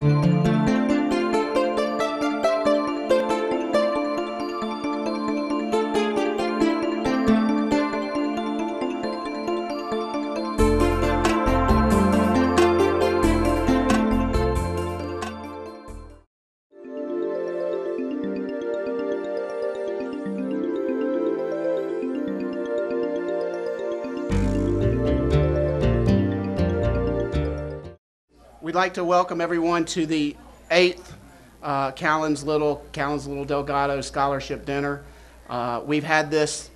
We'd like to welcome everyone to the 8th Kallins Little Delgado Scholarship Dinner. We've had this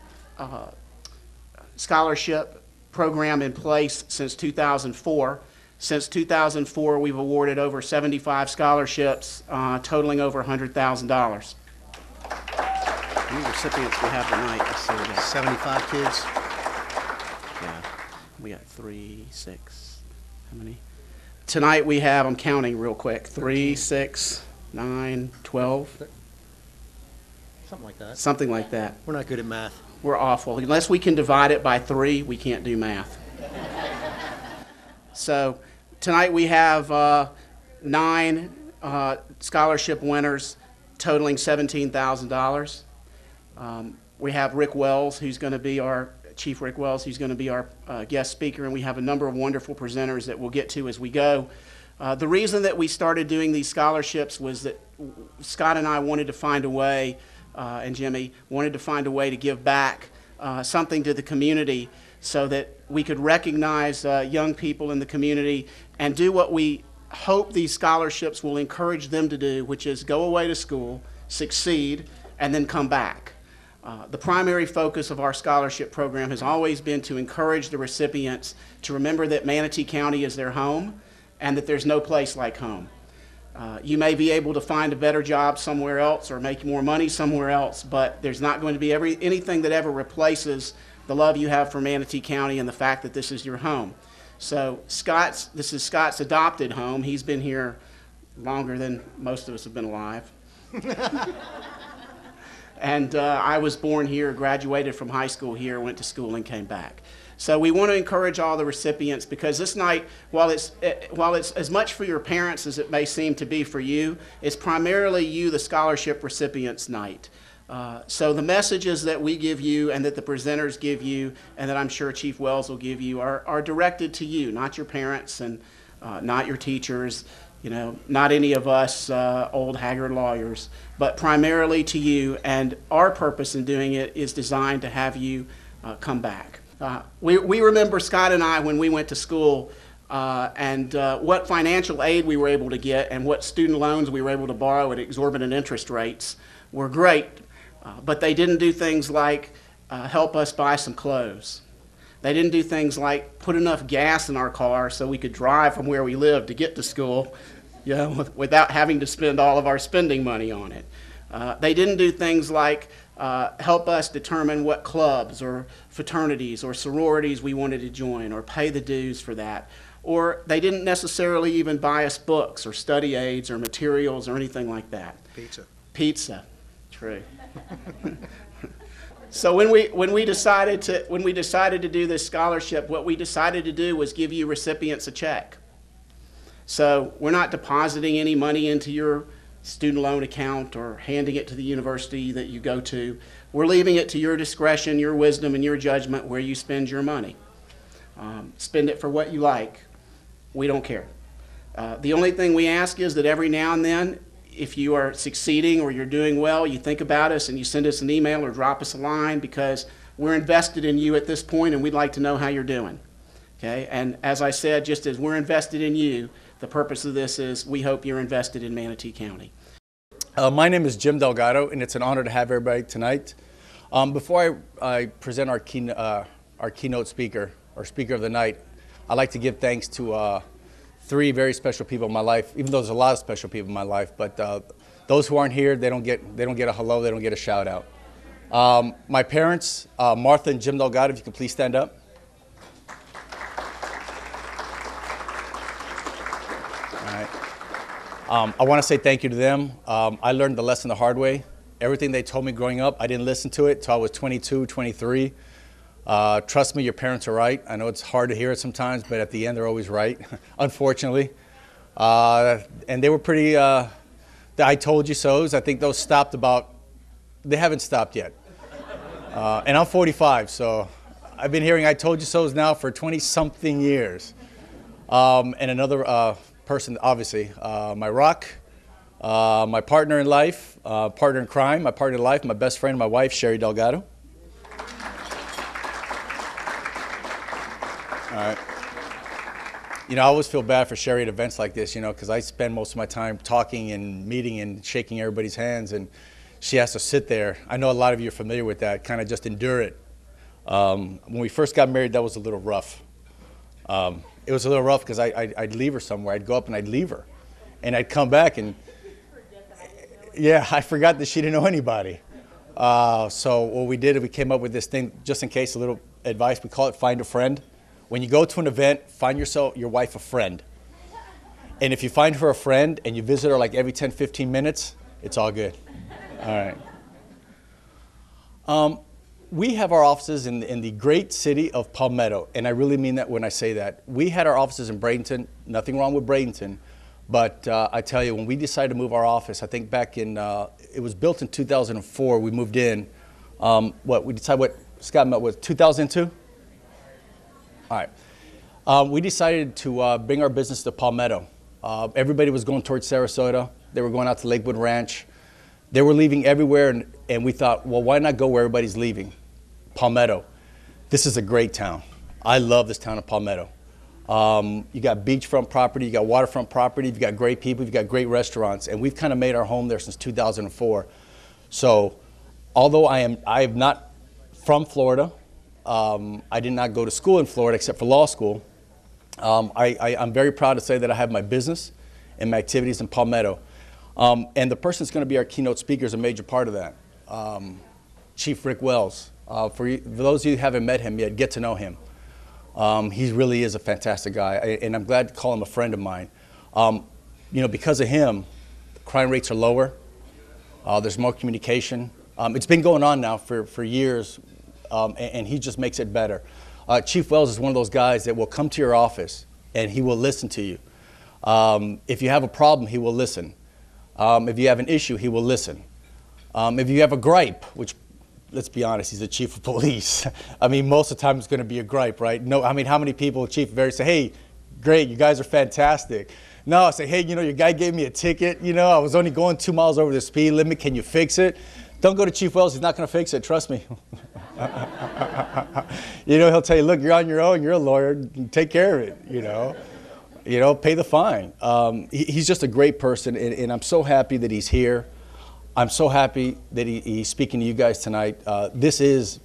scholarship program in place since 2004. Since 2004, we've awarded over 75 scholarships, totaling over $100,000. How many recipients we have tonight? Let's see, we got 75 kids. Yeah, we got 3, 6, how many? Tonight we have, I'm counting real quick, 3, 6, 9, 12. Something like that. Something like that. We're not good at math. We're awful. Unless we can divide it by 3, we can't do math. So tonight we have 9 scholarship winners totaling $17,000. We have Rick Wells, who's going to be our Chief Rick Wells, who's going to be our guest speaker, and we have a number of wonderful presenters that we'll get to as we go. The reason that we started doing these scholarships was that Scott and I wanted to find a way, and Jimmy wanted to find a way to give back something to the community so that we could recognize young people in the community and do what we hope these scholarships will encourage them to do, which is go away to school, succeed, and then come back. The primary focus of our scholarship program has always been to encourage the recipients to remember that Manatee County is their home and that there's no place like home. You may be able to find a better job somewhere else or make more money somewhere else, but there's not going to be anything that ever replaces the love you have for Manatee County and the fact that this is your home. So this is Scott's adopted home. He's been here longer than most of us have been alive. And I was born here, graduated from high school here, went to school and came back. So we want to encourage all the recipients because this night, while it's as much for your parents as it may seem to be for you, it's primarily you, the scholarship recipients night. So the messages that we give you and that the presenters give you and that I'm sure Chief Wells will give you are directed to you, not your parents and not your teachers. You know, not any of us old haggard lawyers, but primarily to you, and our purpose in doing it is designed to have you come back. We remember Scott and I when we went to school and what financial aid we were able to get and what student loans we were able to borrow at exorbitant interest rates were great, but they didn't do things like help us buy some clothes. They didn't do things like put enough gas in our car so we could drive from where we lived to get to school, you know, without having to spend all of our spending money on it. They didn't do things like help us determine what clubs or fraternities or sororities we wanted to join or pay the dues for that. Or they didn't necessarily even buy us books or study aids or materials or anything like that. Pizza. Pizza, true. So when we decided to do this scholarship, what we decided to do was give you recipients a check. So we're not depositing any money into your student loan account or handing it to the university that you go to. We're leaving it to your discretion, your wisdom, and your judgment where you spend your money. Spend it for what you like. We don't care. The only thing we ask is that every now and then, if you are succeeding or you're doing well, you think about us and you send us an email or drop us a line because we're invested in you at this point and we'd like to know how you're doing. Okay? And as I said, just as we're invested in you, the purpose of this is we hope you're invested in Manatee County. My name is Jim Delgado, and it's an honor to have everybody tonight. Before I present our keynote speaker, or speaker of the night, I'd like to give thanks to 3 very special people in my life, even though there's a lot of special people in my life, but those who aren't here, they don't get a hello, they don't get a shout out. My parents, Martha and Jim Delgado, if you could please stand up. I want to say thank you to them. I learned the lesson the hard way. Everything they told me growing up, I didn't listen to it until I was 22, 23. Trust me, your parents are right. I know it's hard to hear it sometimes, but at the end, they're always right, unfortunately. And they were pretty, the I told you so's. I think those stopped they haven't stopped yet. And I'm 45, so I've been hearing I told you so's now for 20-something years. And another person, obviously, my rock, my partner in life, partner in crime, my partner in life, my best friend, my wife, Sherry Delgado. All right. You know, I always feel bad for Sherry at events like this, you know, because I spend most of my time talking and meeting and shaking everybody's hands, and she has to sit there. I know a lot of you are familiar with that, kind of just endure it. When we first got married, that was a little rough. It was a little rough because I'd leave her somewhere. I'd go up and I'd leave her. And I'd come back and, yeah, I forgot that she didn't know anybody. So what we did is we came up with this thing, just in case, a little advice. We call it Find a Friend. When you go to an event, find your wife a friend. And if you find her a friend and you visit her like every 10, 15 minutes, it's all good. All right. We have our offices in the great city of Palmetto, and I really mean that when I say that. We had our offices in Bradenton. Nothing wrong with Bradenton, but I tell you, when we decided to move our office, I think back in, it was built in 2004, we moved in. Scott met with 2002? All right. We decided to bring our business to Palmetto. Everybody was going towards Sarasota. They were going out to Lakewood Ranch. They were leaving everywhere, and we thought, well, why not go where everybody's leaving? Palmetto. This is a great town. I love this town of Palmetto. You got beachfront property, you got waterfront property, you've got great people, you've got great restaurants, and we've kind of made our home there since 2004. So, although I am not from Florida, I did not go to school in Florida except for law school. I'm very proud to say that I have my business and my activities in Palmetto. And the person that's going to be our keynote speaker is a major part of that. Chief Rick Wells. For those of you who haven't met him yet, get to know him. He really is a fantastic guy, and I'm glad to call him a friend of mine. You know, because of him, crime rates are lower. There's more communication. It's been going on now for years, and he just makes it better. Chief Wells is one of those guys that will come to your office, and he will listen to you. If you have a problem, he will listen. If you have an issue, he will listen. If you have a gripe, which, let's be honest, he's the chief of police. I mean, most of the time it's going to be a gripe, right? No, I mean, how many people, Chief Very, say, hey, great, you guys are fantastic. No, I say, hey, you know, your guy gave me a ticket. You know, I was only going 2 miles over the speed limit. Can you fix it? Don't go to Chief Wells. He's not going to fix it. Trust me. You know, he'll tell you, look, you're on your own. You're a lawyer. Take care of it, you know. You know, pay the fine. He's just a great person, and I'm so happy that he's here. I'm so happy that he's speaking to you guys tonight.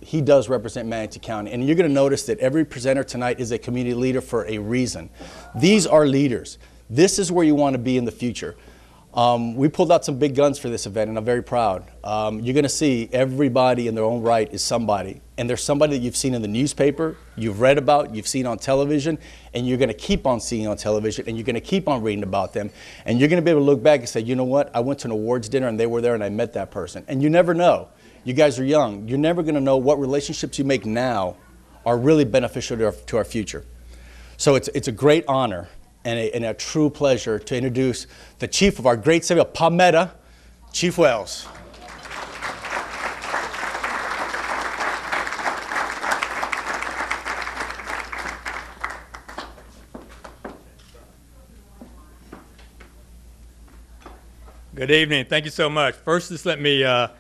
He does represent Manatee County, and you're going to notice that every presenter tonight is a community leader for a reason. These are leaders. This is where you want to be in the future. We pulled out some big guns for this event, and I'm very proud. You're going to see everybody in their own right is somebody. And there's somebody that you've seen in the newspaper, you've read about, you've seen on television, and you're going to keep on seeing on television, and you're going to keep on reading about them. And you're going to be able to look back and say, you know what, I went to an awards dinner, and they were there, and I met that person. And you never know. You guys are young. You're never going to know what relationships you make now are really beneficial to our future. So it's a great honor and a true pleasure to introduce the chief of our great city of Palmetto, Chief Wells. Good evening. Thank you so much. First, just let me, I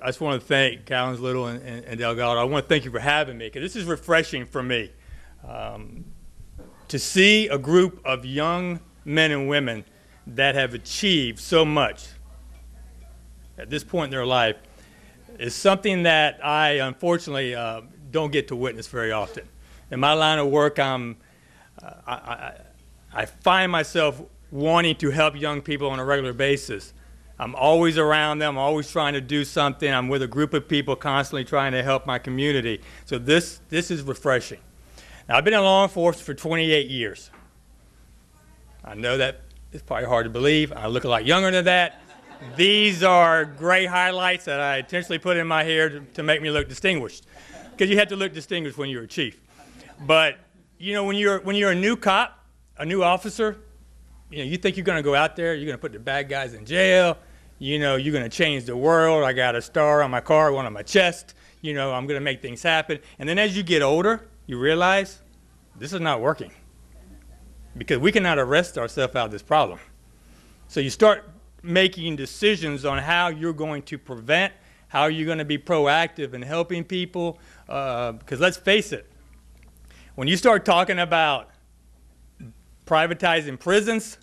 just want to thank Kallins, Little, and Delgado. I want to thank you for having me, because this is refreshing for me. To see a group of young men and women that have achieved so much at this point in their life is something that I, unfortunately, don't get to witness very often. In my line of work, I find myself wanting to help young people on a regular basis. I'm always around them, always trying to do something. I'm with a group of people constantly trying to help my community. So this is refreshing. Now, I've been in law enforcement for 28 years. I know that it's probably hard to believe. I look a lot younger than that. These are gray highlights that I intentionally put in my hair to make me look distinguished, because you have to look distinguished when you're a chief. But you know, when you're a new cop, a new officer, you think you're going to go out there, you're going to put the bad guys in jail, you're going to change the world. I got a star on my car, one on my chest, I'm going to make things happen. And then as you get older, you realize this is not working because we cannot arrest ourselves out of this problem. So you start making decisions on how you're going to prevent, how you're going to be proactive in helping people, because let's face it, when you start talking about privatizing prisons,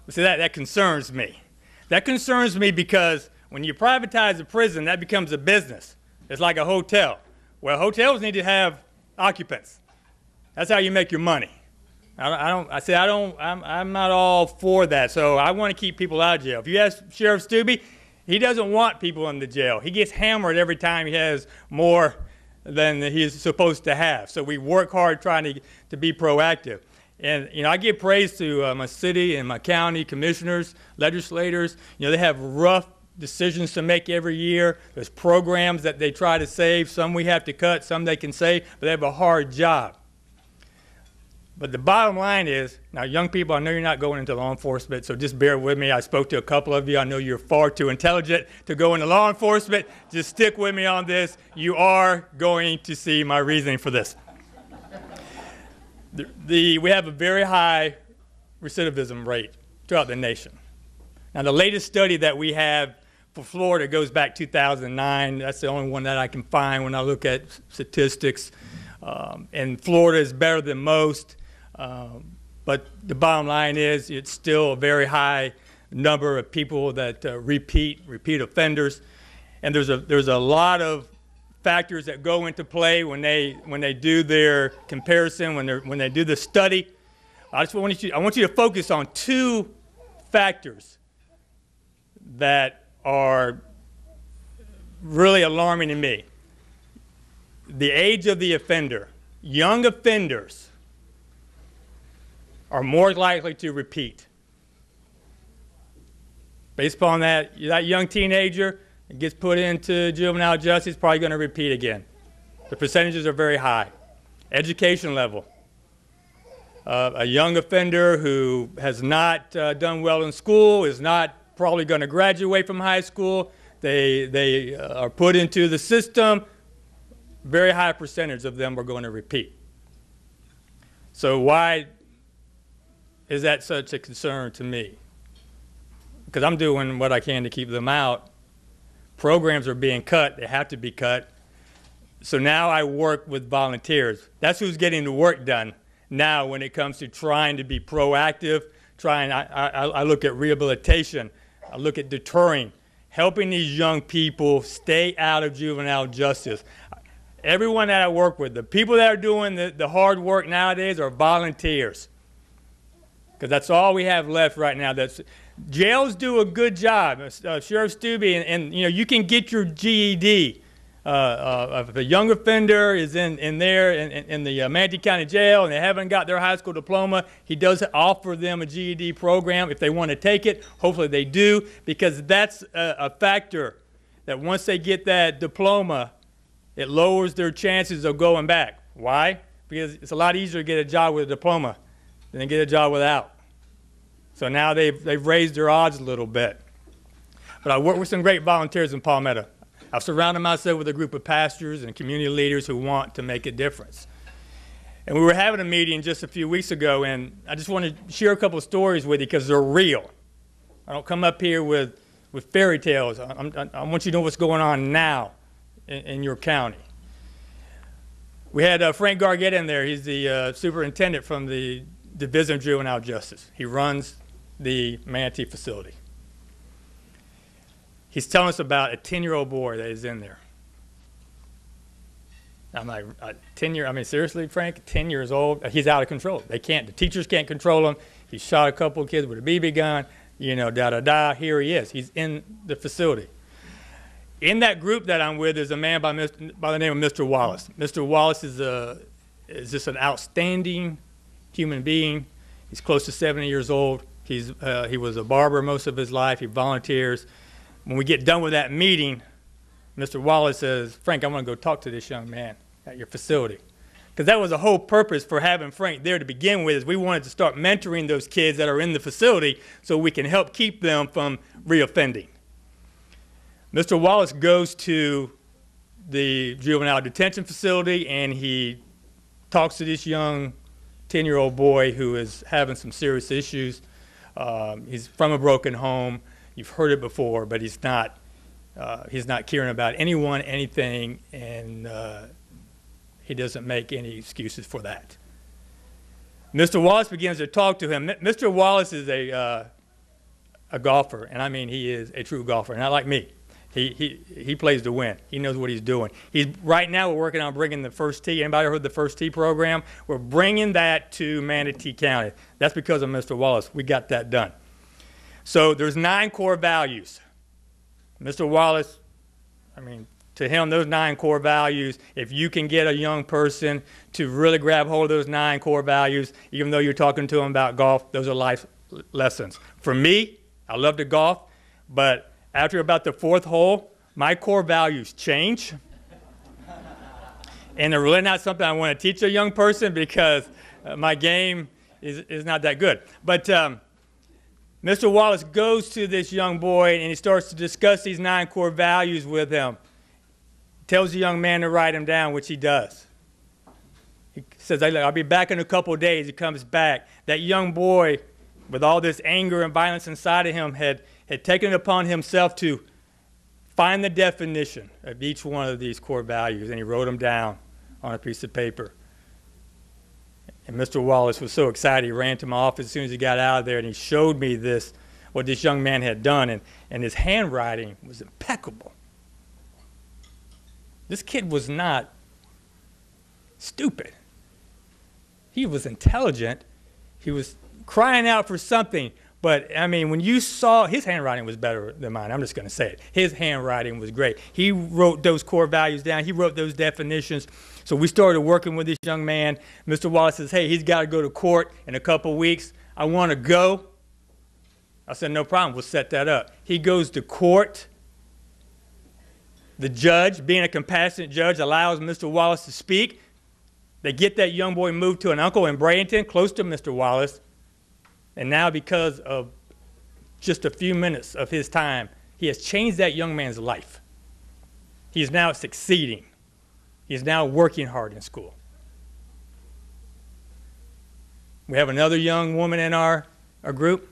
see, that concerns me. That concerns me because when you privatize a prison, that becomes a business. It's like a hotel. Well, hotels need to have occupants. That's how you make your money. I'm not all for that. So I want to keep people out of jail. If you ask Sheriff Stubbe, he doesn't want people in the jail. He gets hammered every time he has more than he's supposed to have. So we work hard trying to be proactive. And, I give praise to my city and my county commissioners, legislators. They have rough decisions to make every year. There's programs that they try to save. Some we have to cut, some they can save, but they have a hard job. But the bottom line is, now young people, I know you're not going into law enforcement, so just bear with me. I spoke to a couple of you. I know you're far too intelligent to go into law enforcement. Just stick with me on this. You are going to see my reasoning for this. We have a very high recidivism rate throughout the nation. Now, the latest study that we have for Florida goes back 2009. That's the only one that I can find when I look at statistics. And Florida is better than most. But the bottom line is it's still a very high number of people that repeat offenders. And there's a lot of factors that go into play when they do their comparison, when they do the study. I want you to focus on two factors that are really alarming to me. The age of the offender. Young offenders are more likely to repeat. Based upon that young teenager gets put into juvenile justice, probably going to repeat again. The percentages are very high. Education level. A young offender who has not done well in school is not probably going to graduate from high school. They are put into the system. Very high percentage of them are going to repeat. So why is that such a concern to me? Because I'm doing what I can to keep them out. Programs are being cut. They have to be cut. So now I work with volunteers. That's who's getting the work done now when it comes to trying to be proactive. I look at rehabilitation. I look at deterring, helping these young people stay out of juvenile justice. Everyone that I work with, the people that are doing the hard work nowadays are volunteers. Because that's all we have left right now. Jails do a good job. Sheriff Stubbe, and you can get your GED. If a young offender is in the Manatee County Jail and they haven't got their high school diploma, he does offer them a GED program if they want to take it. Hopefully they do, because that's a factor that once they get that diploma, it lowers their chances of going back. Why? Because it's a lot easier to get a job with a diploma than to get a job without. So now they've raised their odds a little bit. But I work with some great volunteers in Palmetto. I've surrounded myself with a group of pastors and community leaders who want to make a difference. And we were having a meeting just a few weeks ago, and I just want to share a couple of stories with you because they're real. I don't come up here with fairy tales. I want you to know what's going on now in your county. We had Frank Gargett in there. He's the superintendent from the Division of Juvenile Justice. He runs the Manatee facility. He's telling us about a 10-year-old boy that is in there. I'm like, 10 I mean, seriously, Frank, 10 years old, he's out of control. The teachers can't control him. He shot a couple of kids with a BB gun, here he is. He's in the facility. In that group that I'm with is a man by the name of Mr. Wallace. Mr. Wallace is just an outstanding human being. He's close to 70 years old. He was a barber most of his life. He volunteers. When we get done with that meeting, Mr. Wallace says, Frank, I want to go talk to this young man at your facility. Because because that was the whole purpose for having Frank there to begin with, is we wanted to start mentoring those kids that are in the facility so we can help keep them from reoffending. Mr. Wallace goes to the juvenile detention facility, and he talks to this young 10-year-old boy who is having some serious issues. He's from a broken home. You've heard it before, but he's not caring about anyone, anything, and he doesn't make any excuses for that. Mr. Wallace begins to talk to him. Mr. Wallace is a golfer, and I mean he is a true golfer, not like me. He plays to win. He knows what he's doing. Right now we're working on bringing the First Tee. Anybody heard the First Tee program? We're bringing that to Manatee County. That's because of Mr. Wallace. We got that done. So there's 9 core values. Mr. Wallace, I mean, to him, those 9 core values, if you can get a young person to really grab hold of those 9 core values, even though you're talking to them about golf, those are life lessons. For me, I love to golf, but after about the 4th hole, my core values change. And they're really not something I want to teach a young person because my game is not that good. But Mr. Wallace goes to this young boy and he starts to discuss these 9 core values with him. Tells the young man to write them down, which he does. He says, hey, look, I'll be back in a couple of days. He comes back. That young boy, with all this anger and violence inside of him, had taken it upon himself to find the definition of each one of these core values, and he wrote them down on a piece of paper. And Mr. Wallace was so excited, he ran to my office as soon as he got out of there, and he showed me what this young man had done, and his handwriting was impeccable. This kid was not stupid. He was intelligent. He was crying out for something. But, I mean, when you saw, his handwriting was better than mine. I'm just going to say it. His handwriting was great. He wrote those core values down. He wrote those definitions. So we started working with this young man. Mr. Wallace says, hey, he's got to go to court in a couple weeks. I want to go. I said, no problem. We'll set that up. He goes to court. The judge, being a compassionate judge, allows Mr. Wallace to speak. They get that young boy moved to an uncle in Bradenton, close to Mr. Wallace. And now, because of just a few minutes of his time, he has changed that young man's life. He is now succeeding. He is now working hard in school. We have another young woman in our group.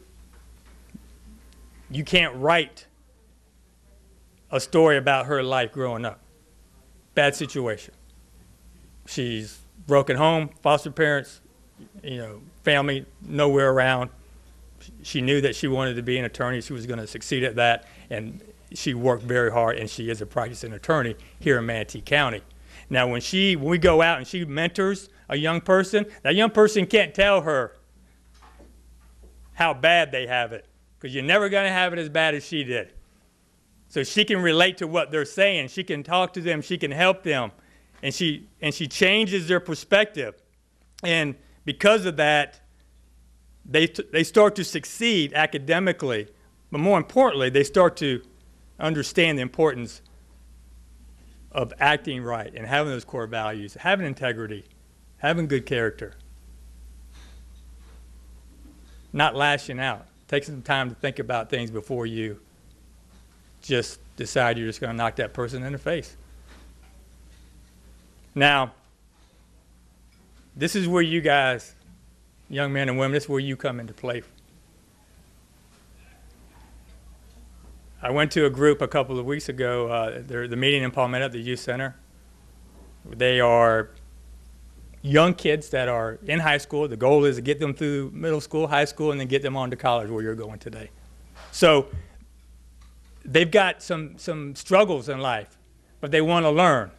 You can't write a story about her life growing up. Bad situation. She's broken home, foster parents, family nowhere around. She knew that she wanted to be an attorney. She was going to succeed at that, and she worked very hard, and she is a practicing attorney here in Manatee County. Now, when we go out and she mentors a young person, that young person can't tell her how bad they have it, because you're never going to have it as bad as she did. So she can relate to what they're saying. She can talk to them. She can help them, and she changes their perspective. And because of that, they start to succeed academically, but more importantly, they start to understand the importance of acting right and having those core values, having integrity, having good character, not lashing out. Take some time to think about things before you just decide you're just going to knock that person in the face. Now, this is where you guys, young men and women, this is where you come into play. I went to a group a couple of weeks ago, the meeting in Palmetto at the Youth Center. They are young kids that are in high school. The goal is to get them through middle school, high school, and then get them on to college where you're going today. So they've got some struggles in life, but they want to learn.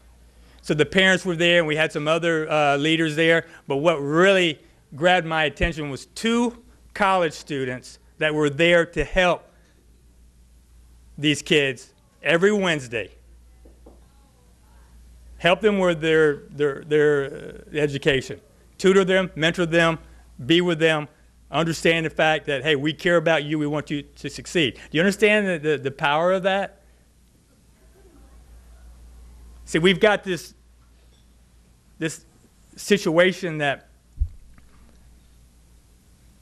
So the parents were there, and we had some other leaders there. But what really grabbed my attention was 2 college students that were there to help these kids every Wednesday. Help them with their education. Tutor them, mentor them, be with them, understand the fact that, hey, we care about you, we want you to succeed. Do you understand the power of that? See, we've got this situation that,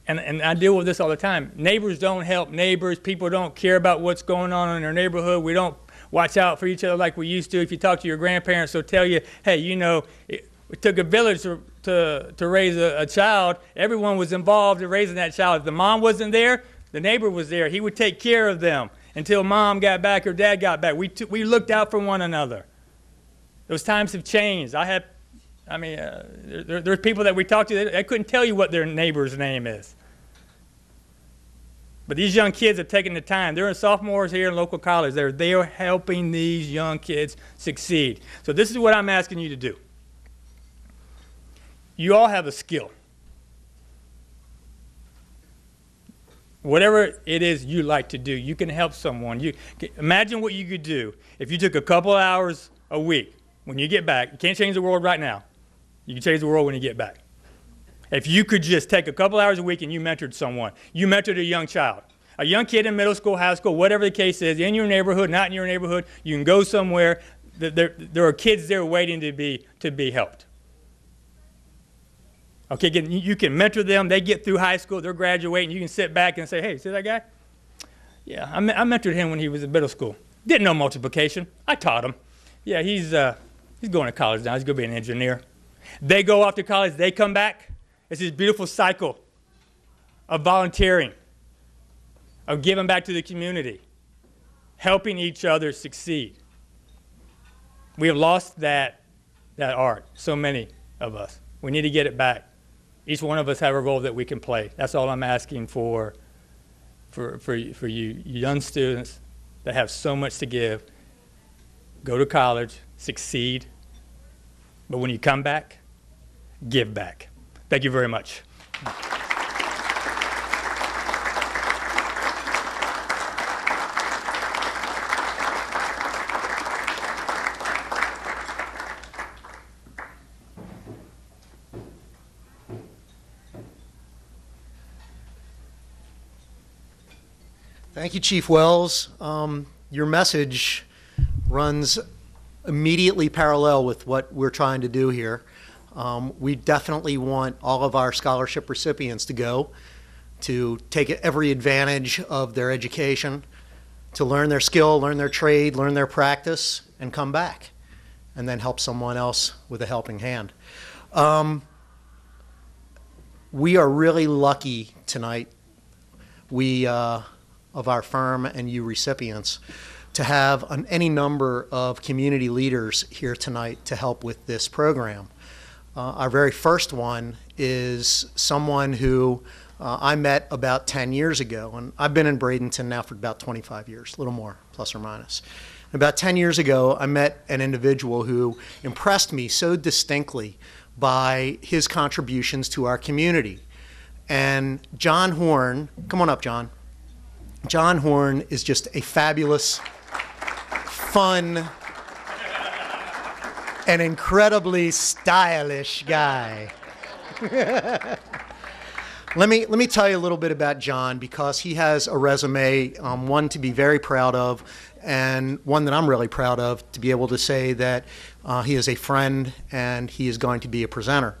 and I deal with this all the time, neighbors don't help neighbors, people don't care about what's going on in their neighborhood, we don't watch out for each other like we used to. If you talk to your grandparents, they'll tell you, hey, you know, it took a village to raise a child. Everyone was involved in raising that child. If the mom wasn't there, the neighbor was there. He would take care of them until mom got back or dad got back. We looked out for one another. Those times have changed. There's people that we talked to, they couldn't tell you what their neighbor's name is. But these young kids have taken the time. They're sophomores here in local college. They're there helping these young kids succeed. So this is what I'm asking you to do. You all have a skill. Whatever it is you like to do, you can help someone. Imagine what you could do if you took a couple hours a week when you get back. You can't change the world right now. You can change the world when you get back. If you could just take a couple hours a week and you mentored someone, you mentored a young child, a young kid in middle school, high school, whatever the case is, in your neighborhood, not in your neighborhood, you can go somewhere. There are kids there waiting to be helped. Okay, you can mentor them. They get through high school, they're graduating. You can sit back and say, hey, see that guy? Yeah, I mentored him when he was in middle school. Didn't know multiplication. I taught him. Yeah, he's going to college now. He's going to be an engineer. They go off to college. They come back. It's this beautiful cycle of volunteering, of giving back to the community, helping each other succeed. We have lost that art, so many of us. We need to get it back. Each one of us have a role that we can play. That's all I'm asking for you young students that have so much to give. Go to college, succeed, but when you come back, give back. Thank you very much. Thank you, Chief Wells. Your message runs immediately parallel with what we're trying to do here. We definitely want all of our scholarship recipients to go, to take every advantage of their education, to learn their skill, learn their trade, learn their practice, and come back, and then help someone else with a helping hand. We are really lucky tonight, of our firm and you recipients, to have any number of community leaders here tonight to help with this program. Our very first one is someone who I met about 10 years ago, and I've been in Bradenton now for about 25 years, a little more, plus or minus. About 10 years ago, I met an individual who impressed me so distinctly by his contributions to our community. And John Horne, come on up, John. John Horne is just a fabulous, fun, and incredibly stylish guy. Let me tell you a little bit about John, because he has a resume, one to be very proud of, and one that I'm really proud of, to be able to say that he is a friend and he is going to be a presenter.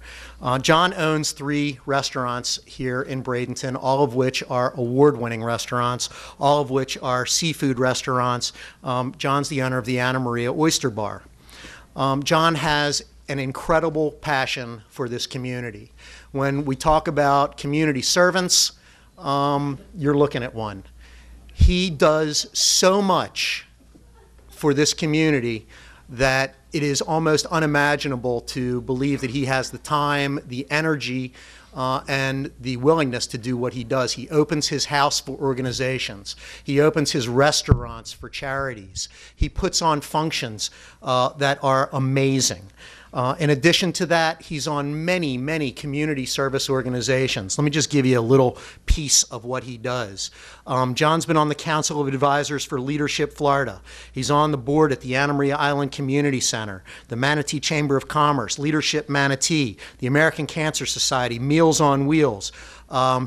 John owns 3 restaurants here in Bradenton, all of which are award-winning restaurants, all of which are seafood restaurants. John's the owner of the Anna Maria Oyster Bar. John has an incredible passion for this community. When we talk about community servants, you're looking at one. He does so much for this community that it is almost unimaginable to believe that he has the time, the energy, and the willingness to do what he does. He opens his house for organizations. He opens his restaurants for charities. He puts on functions that are amazing. In addition to that, he's on many, many community service organizations. Let me just give you a little piece of what he does. John's been on the Council of Advisors for Leadership Florida. He's on the board at the Anna Maria Island Community Center, the Manatee Chamber of Commerce, Leadership Manatee, the American Cancer Society, Meals on Wheels.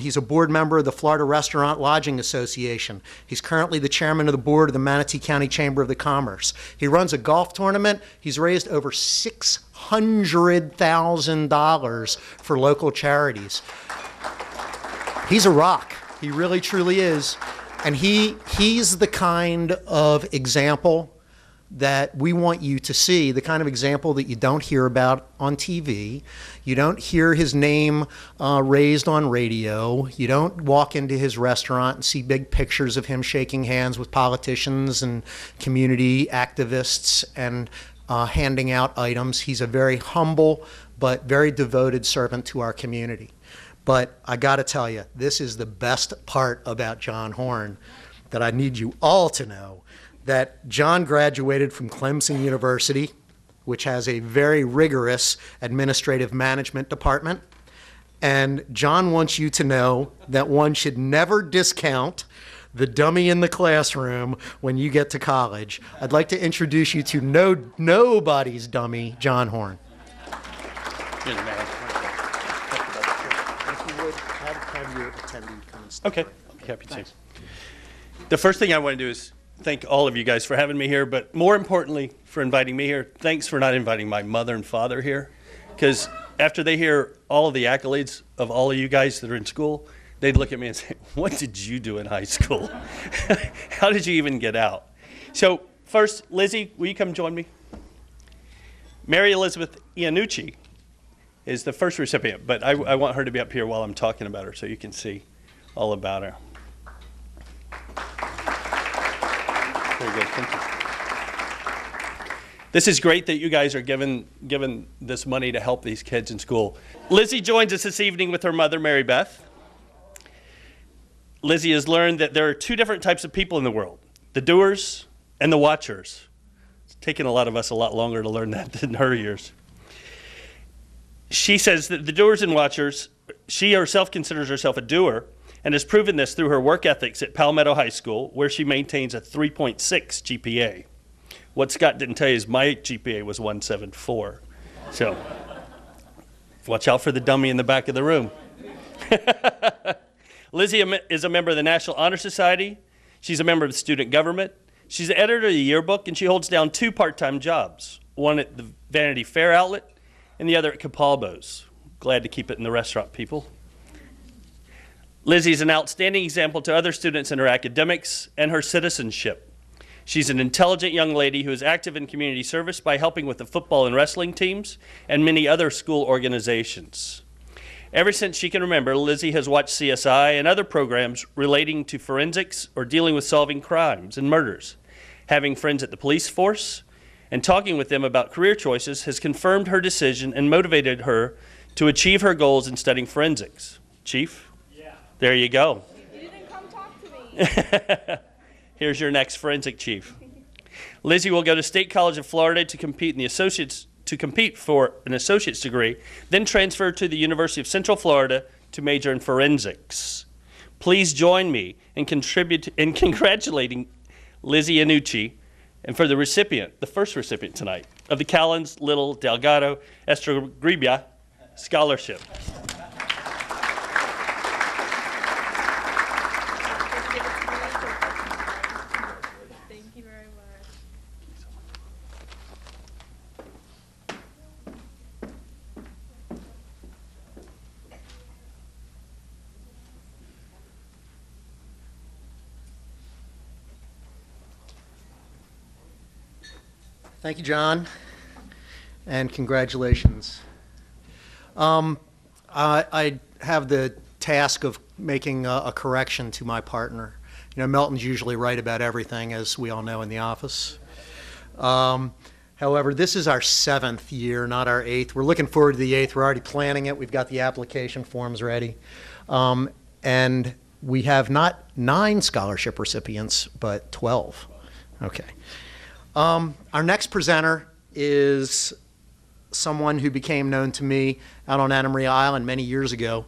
He's a board member of the Florida Restaurant Lodging Association. He's currently the chairman of the board of the Manatee County Chamber of the Commerce. He runs a golf tournament. He's raised over $600,000 for local charities. He's a rock. He really, truly is. And he's the kind of example that we want you to see, the kind of example that you don't hear about on TV. You don't hear his name raised on radio. You don't walk into his restaurant and see big pictures of him shaking hands with politicians and community activists and handing out items. He's a very humble but very devoted servant to our community. But I got to tell you, this is the best part about John Horne that I need you all to know. That John graduated from Clemson University, which has a very rigorous administrative management department. And John wants you to know that one should never discount the dummy in the classroom when you get to college. I'd like to introduce you to nobody's dummy, John Horne. Have your attendee come and Okay, happy to. The first thing I want to do is thank all of you guys for having me here, but more importantly, for inviting me here. Thanks for not inviting my mother and father here, because after they hear all of the accolades of all of you guys that are in school, they'd look at me and say, what did you do in high school? How did you even get out? So first, Lizzie, will you come join me? Mary Elizabeth Annunci is the first recipient, but I want her to be up here while I'm talking about her so you can see all about her. Very good, thank you. This is great that you guys are given this money to help these kids in school. Lizzie joins us this evening with her mother, Mary Beth. Lizzie has learned that there are two different types of people in the world, the doers and the watchers. It's taken a lot of us a lot longer to learn that than her years. She says that the doers and watchers, she herself considers herself a doer, and has proven this through her work ethics at Palmetto High School, where she maintains a 3.6 GPA. What Scott didn't tell you is my GPA was 174. So watch out for the dummy in the back of the room. Lizzie is a member of the National Honor Society. She's a member of the student government. She's the editor of the yearbook, and she holds down two part-time jobs, one at the Vanity Fair outlet and the other at Capalbo's. Glad to keep it in the restaurant, people. Lizzie's an outstanding example to other students in her academics and her citizenship. She's an intelligent young lady who is active in community service by helping with the football and wrestling teams and many other school organizations. Ever since she can remember, Lizzie has watched CSI and other programs relating to forensics or dealing with solving crimes and murders. Having friends at the police force and talking with them about career choices has confirmed her decision and motivated her to achieve her goals in studying forensics. Chief? There you go. You didn't come talk to me. Here's your next forensic chief. Lizzie will go to State College of Florida to compete for an associate's degree, then transfer to the University of Central Florida to major in forensics. Please join me in congratulating Lizzie Annunci and for the recipient, the first recipient tonight, of the Kallins Little Delgado Estrogribia Scholarship. Thank you, John, and congratulations. I have the task of making a correction to my partner. You know, Melton's usually right about everything, as we all know in the office. However, this is our 7th year, not our 8th. We're looking forward to the 8th. We're already planning it. We've got the application forms ready. And we have not 9 scholarship recipients, but 12. Okay. Our next presenter is someone who became known to me out on Anna Maria Island many years ago.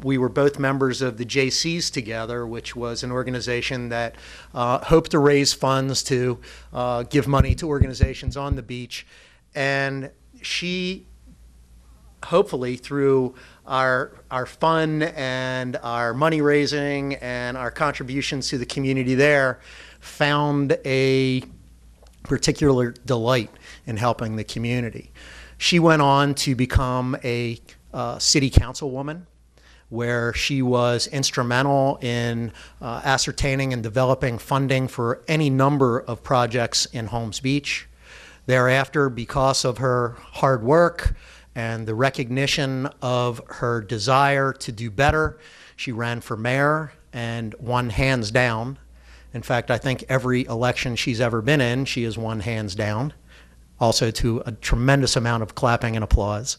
We were both members of the JCs together, which was an organization that hoped to raise funds to give money to organizations on the beach. And she, hopefully through our fun and our money raising and our contributions to the community there found a particular delight in helping the community. She went on to become a city councilwoman, where she was instrumental in ascertaining and developing funding for any number of projects in Holmes Beach. Thereafter, because of her hard work and the recognition of her desire to do better, she ran for mayor and won hands down. In fact, I think every election she's ever been in, she has won hands down, also to a tremendous amount of clapping and applause.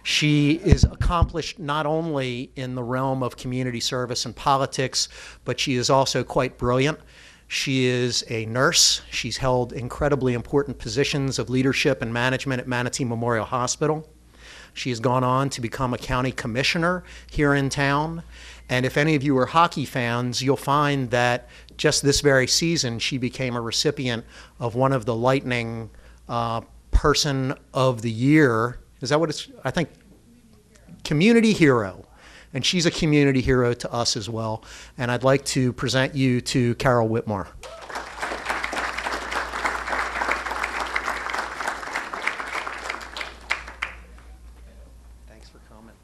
She is accomplished not only in the realm of community service and politics, but she is also quite brilliant. She is a nurse. She's held incredibly important positions of leadership and management at Manatee Memorial Hospital. She has gone on to become a county commissioner here in town. And if any of you are hockey fans, you'll find that just this very season, she became a recipient of one of the Lightning Person of the Year. Is that what it's, I think, community hero. And she's a community hero to us as well. And I'd like to present you to Carol Whitmore. Thanks for coming.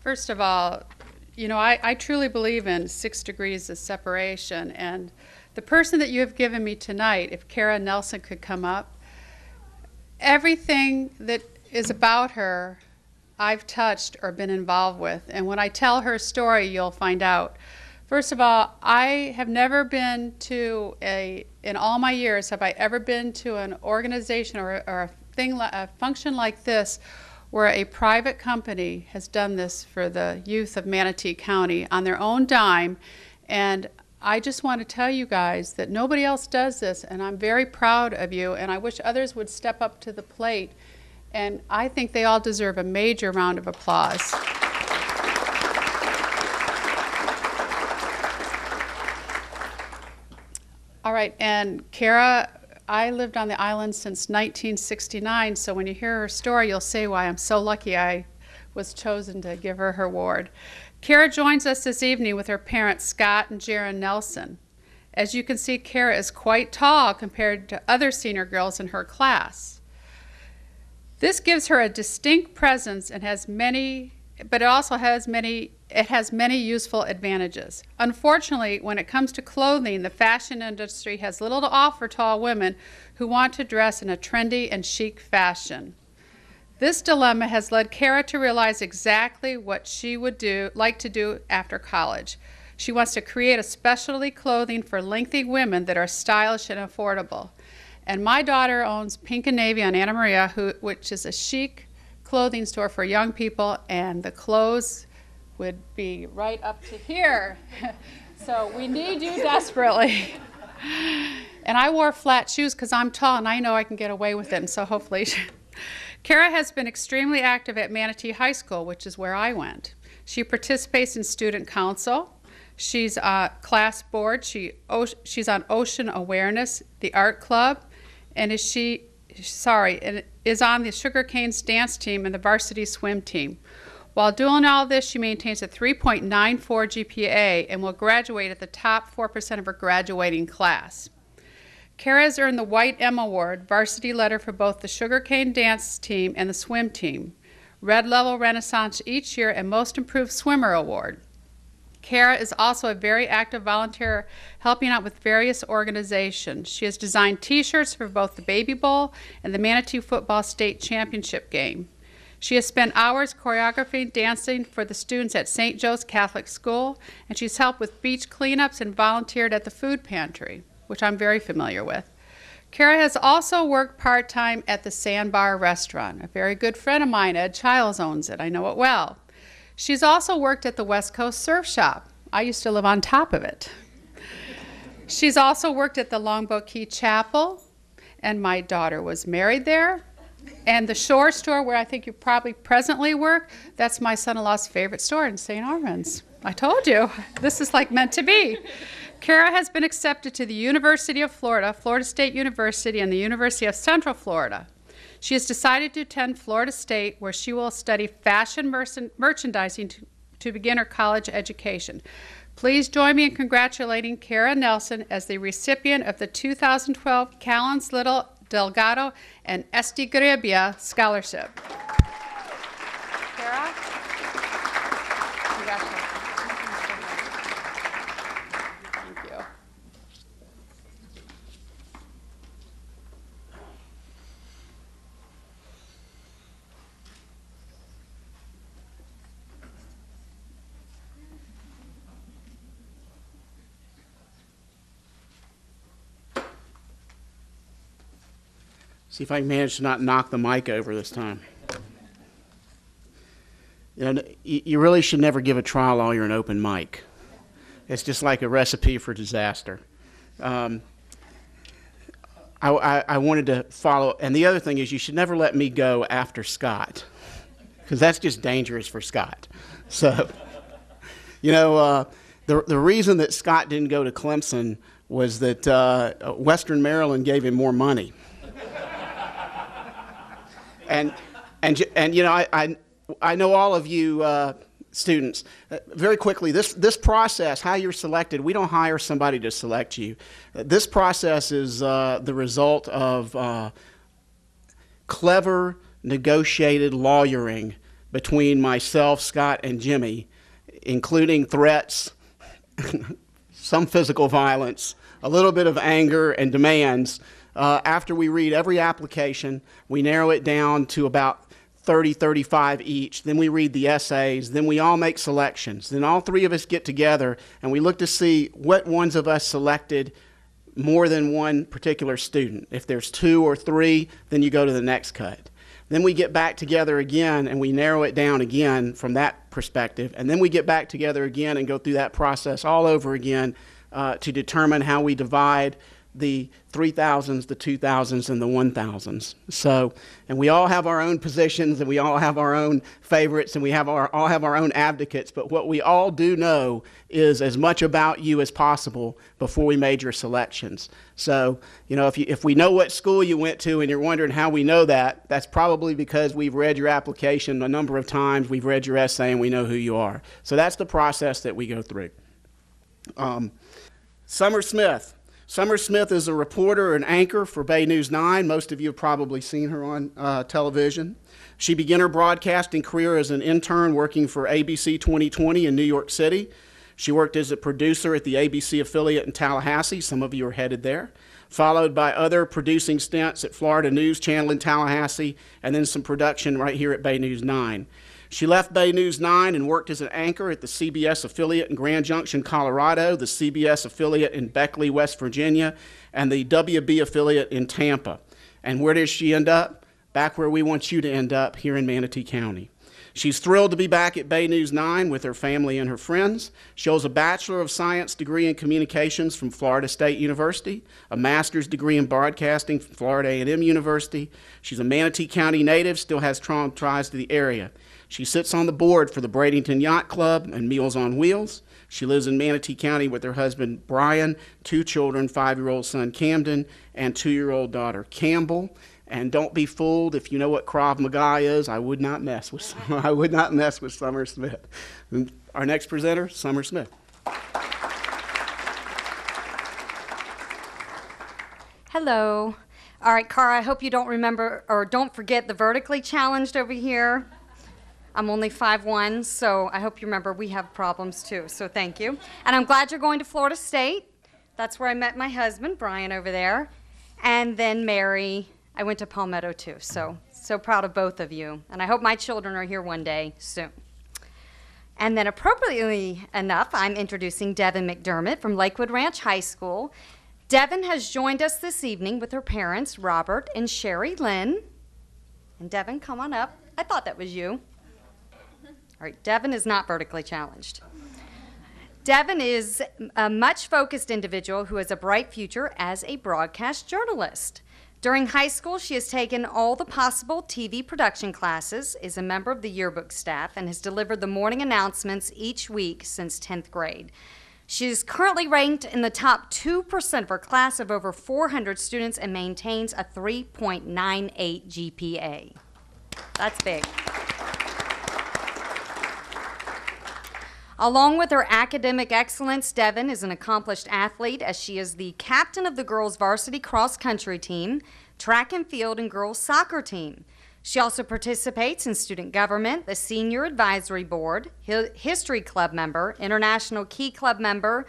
First of all, you know, I truly believe in 6 degrees of separation. And the person that you have given me tonight, if Kara Nelson could come up, everything that is about her, I've touched or been involved with. And when I tell her story, you'll find out. First of all, I have never been to in all my years, have I ever been to an organization or a function like this where a private company has done this for the youth of Manatee County on their own dime. And I just want to tell you guys that nobody else does this, and I'm very proud of you, and I wish others would step up to the plate. And I think they all deserve a major round of applause. All right, and Kara, I lived on the island since 1969, so when you hear her story, you'll say why I'm so lucky I was chosen to give her her award. Kara joins us this evening with her parents, Scott and Sharon Nelson. As you can see, Kara is quite tall compared to other senior girls in her class. This gives her a distinct presence and has many, but it also has many useful advantages. Unfortunately, when it comes to clothing, the fashion industry has little to offer tall women who want to dress in a trendy and chic fashion. This dilemma has led Kara to realize exactly what she would like to do after college. She wants to create a specialty clothing for lengthy women that are stylish and affordable. And my daughter owns Pink and Navy on Anna Maria, which is a chic clothing store for young people, and the clothes would be right up to here. So we need you desperately. And I wore flat shoes because I'm tall and I know I can get away with it, and so hopefully. Kara has been extremely active at Manatee High School, which is where I went. She participates in student council. She's on class board. She's on Ocean Awareness, the art club, and is on the Sugar Canes dance team and the varsity swim team. While doing all this, she maintains a 3.94 GPA and will graduate at the top 4% of her graduating class. Kara has earned the White M Award, varsity letter for both the Sugar Cane dance team and the swim team, Red Level Renaissance each year, and Most Improved Swimmer Award. Kara is also a very active volunteer helping out with various organizations. She has designed t-shirts for both the Baby Bowl and the Manatee Football State Championship game. She has spent hours choreographing, dancing for the students at St. Joe's Catholic School, and she's helped with beach cleanups and volunteered at the food pantry, which I'm very familiar with. Kara has also worked part-time at the Sandbar restaurant. A very good friend of mine, Ed Childs, owns it. I know it well. She's also worked at the West Coast Surf Shop. I used to live on top of it. She's also worked at the Longboat Key Chapel, and my daughter was married there. And the Shore Store, where I think you probably presently work, that's my son-in-law's favorite store in St. Armand's. I told you, this is like meant to be. Kara has been accepted to the University of Florida, Florida State University, and the University of Central Florida. She has decided to attend Florida State, where she will study fashion merchandising to begin her college education. Please join me in congratulating Kara Nelson as the recipient of the 2012 Kallins Little Delgado and Estigrabia Scholarship. Kara? Congratulations. Thank you. See if I can manage to not knock the mic over this time. You know, you really should never give a trial while you're an open mic. It's just like a recipe for disaster. I wanted to follow, and the other thing is you should never let me go after Scott, because that's just dangerous for Scott. So, you know, the reason that Scott didn't go to Clemson was that Western Maryland gave him more money. And you know, I know all of you students. Very quickly, this process, how you're selected, we don't hire somebody to select you. This process is the result of clever, negotiated lawyering between myself, Scott, and Jimmy, including threats, some physical violence, a little bit of anger and demands. After we read every application, we narrow it down to about 30, 35 each. Then we read the essays. Then we all make selections. Then all three of us get together and we look to see what ones of us selected more than one particular student. If there's 2 or 3, then you go to the next cut. Then we get back together again and we narrow it down again from that perspective. And then we get back together again and go through that process all over again to determine how we divide the 3,000s, the 2,000s, and the 1,000s. So, and we all have our own positions, and we all have our own favorites, and we have all have our own advocates, but what we all do know is as much about you as possible before we made your selections. So, you know, if we know what school you went to and you're wondering how we know that, that's probably because we've read your application a number of times, we've read your essay, and we know who you are. So that's the process that we go through. Summer Smith. Summer Smith is a reporter and anchor for Bay News 9. Most of you have probably seen her on television. She began her broadcasting career as an intern working for ABC 2020 in New York City. She worked as a producer at the ABC affiliate in Tallahassee. Some of you are headed there. Followed by other producing stints at Florida News Channel in Tallahassee, and then some production right here at Bay News 9. She left Bay News 9 and worked as an anchor at the CBS affiliate in Grand Junction, Colorado, the CBS affiliate in Beckley, West Virginia, and the WB affiliate in Tampa. And where does she end up? Back where we want you to end up, here in Manatee County. She's thrilled to be back at Bay News 9 with her family and her friends. She holds a Bachelor of Science degree in Communications from Florida State University, a Master's degree in Broadcasting from Florida A&M University. She's a Manatee County native, still has strong ties to the area. She sits on the board for the Bradenton Yacht Club and Meals on Wheels. She lives in Manatee County with her husband, Brian, 2 children, 5-year-old son, Camden, and 2-year-old daughter, Campbell. And don't be fooled, if you know what Krav Maga is, I would not mess with Summer Smith. And our next presenter, Summer Smith. Hello. All right, Cara, I hope you don't remember or don't forget the vertically challenged over here. I'm only 5'1", so I hope you remember we have problems too, so thank you. And I'm glad you're going to Florida State. That's where I met my husband, Brian, over there. And then Mary. I went to Palmetto too, so proud of both of you. And I hope my children are here one day soon. And then appropriately enough, I'm introducing Devin McDermott from Lakewood Ranch High School. Devin has joined us this evening with her parents, Robert and Sherry Lynn. And Devin, come on up. I thought that was you. All right, Devin is not vertically challenged. Devin is a much-focused individual who has a bright future as a broadcast journalist. During high school, she has taken all the possible TV production classes, is a member of the yearbook staff, and has delivered the morning announcements each week since 10th grade. She is currently ranked in the top 2% of her class of over 400 students and maintains a 3.98 GPA. That's big. Along with her academic excellence, Devin is an accomplished athlete as she is the captain of the girls' varsity cross-country team, track and field, and girls' soccer team. She also participates in student government, the senior advisory board, history club member, international key club member,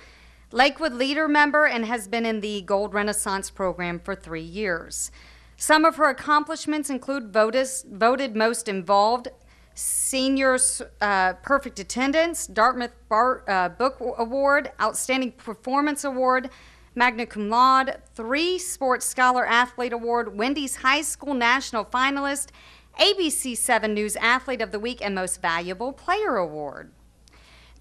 Lakewood leader member, and has been in the Gold Renaissance program for 3 years. Some of her accomplishments include voted most involved, Seniors Perfect Attendance, Dartmouth Barr Book Award, Outstanding Performance Award, Magna Cum Laude, 3 Sports Scholar Athlete Award, Wendy's High School National Finalist, ABC 7 News Athlete of the Week, and Most Valuable Player Award.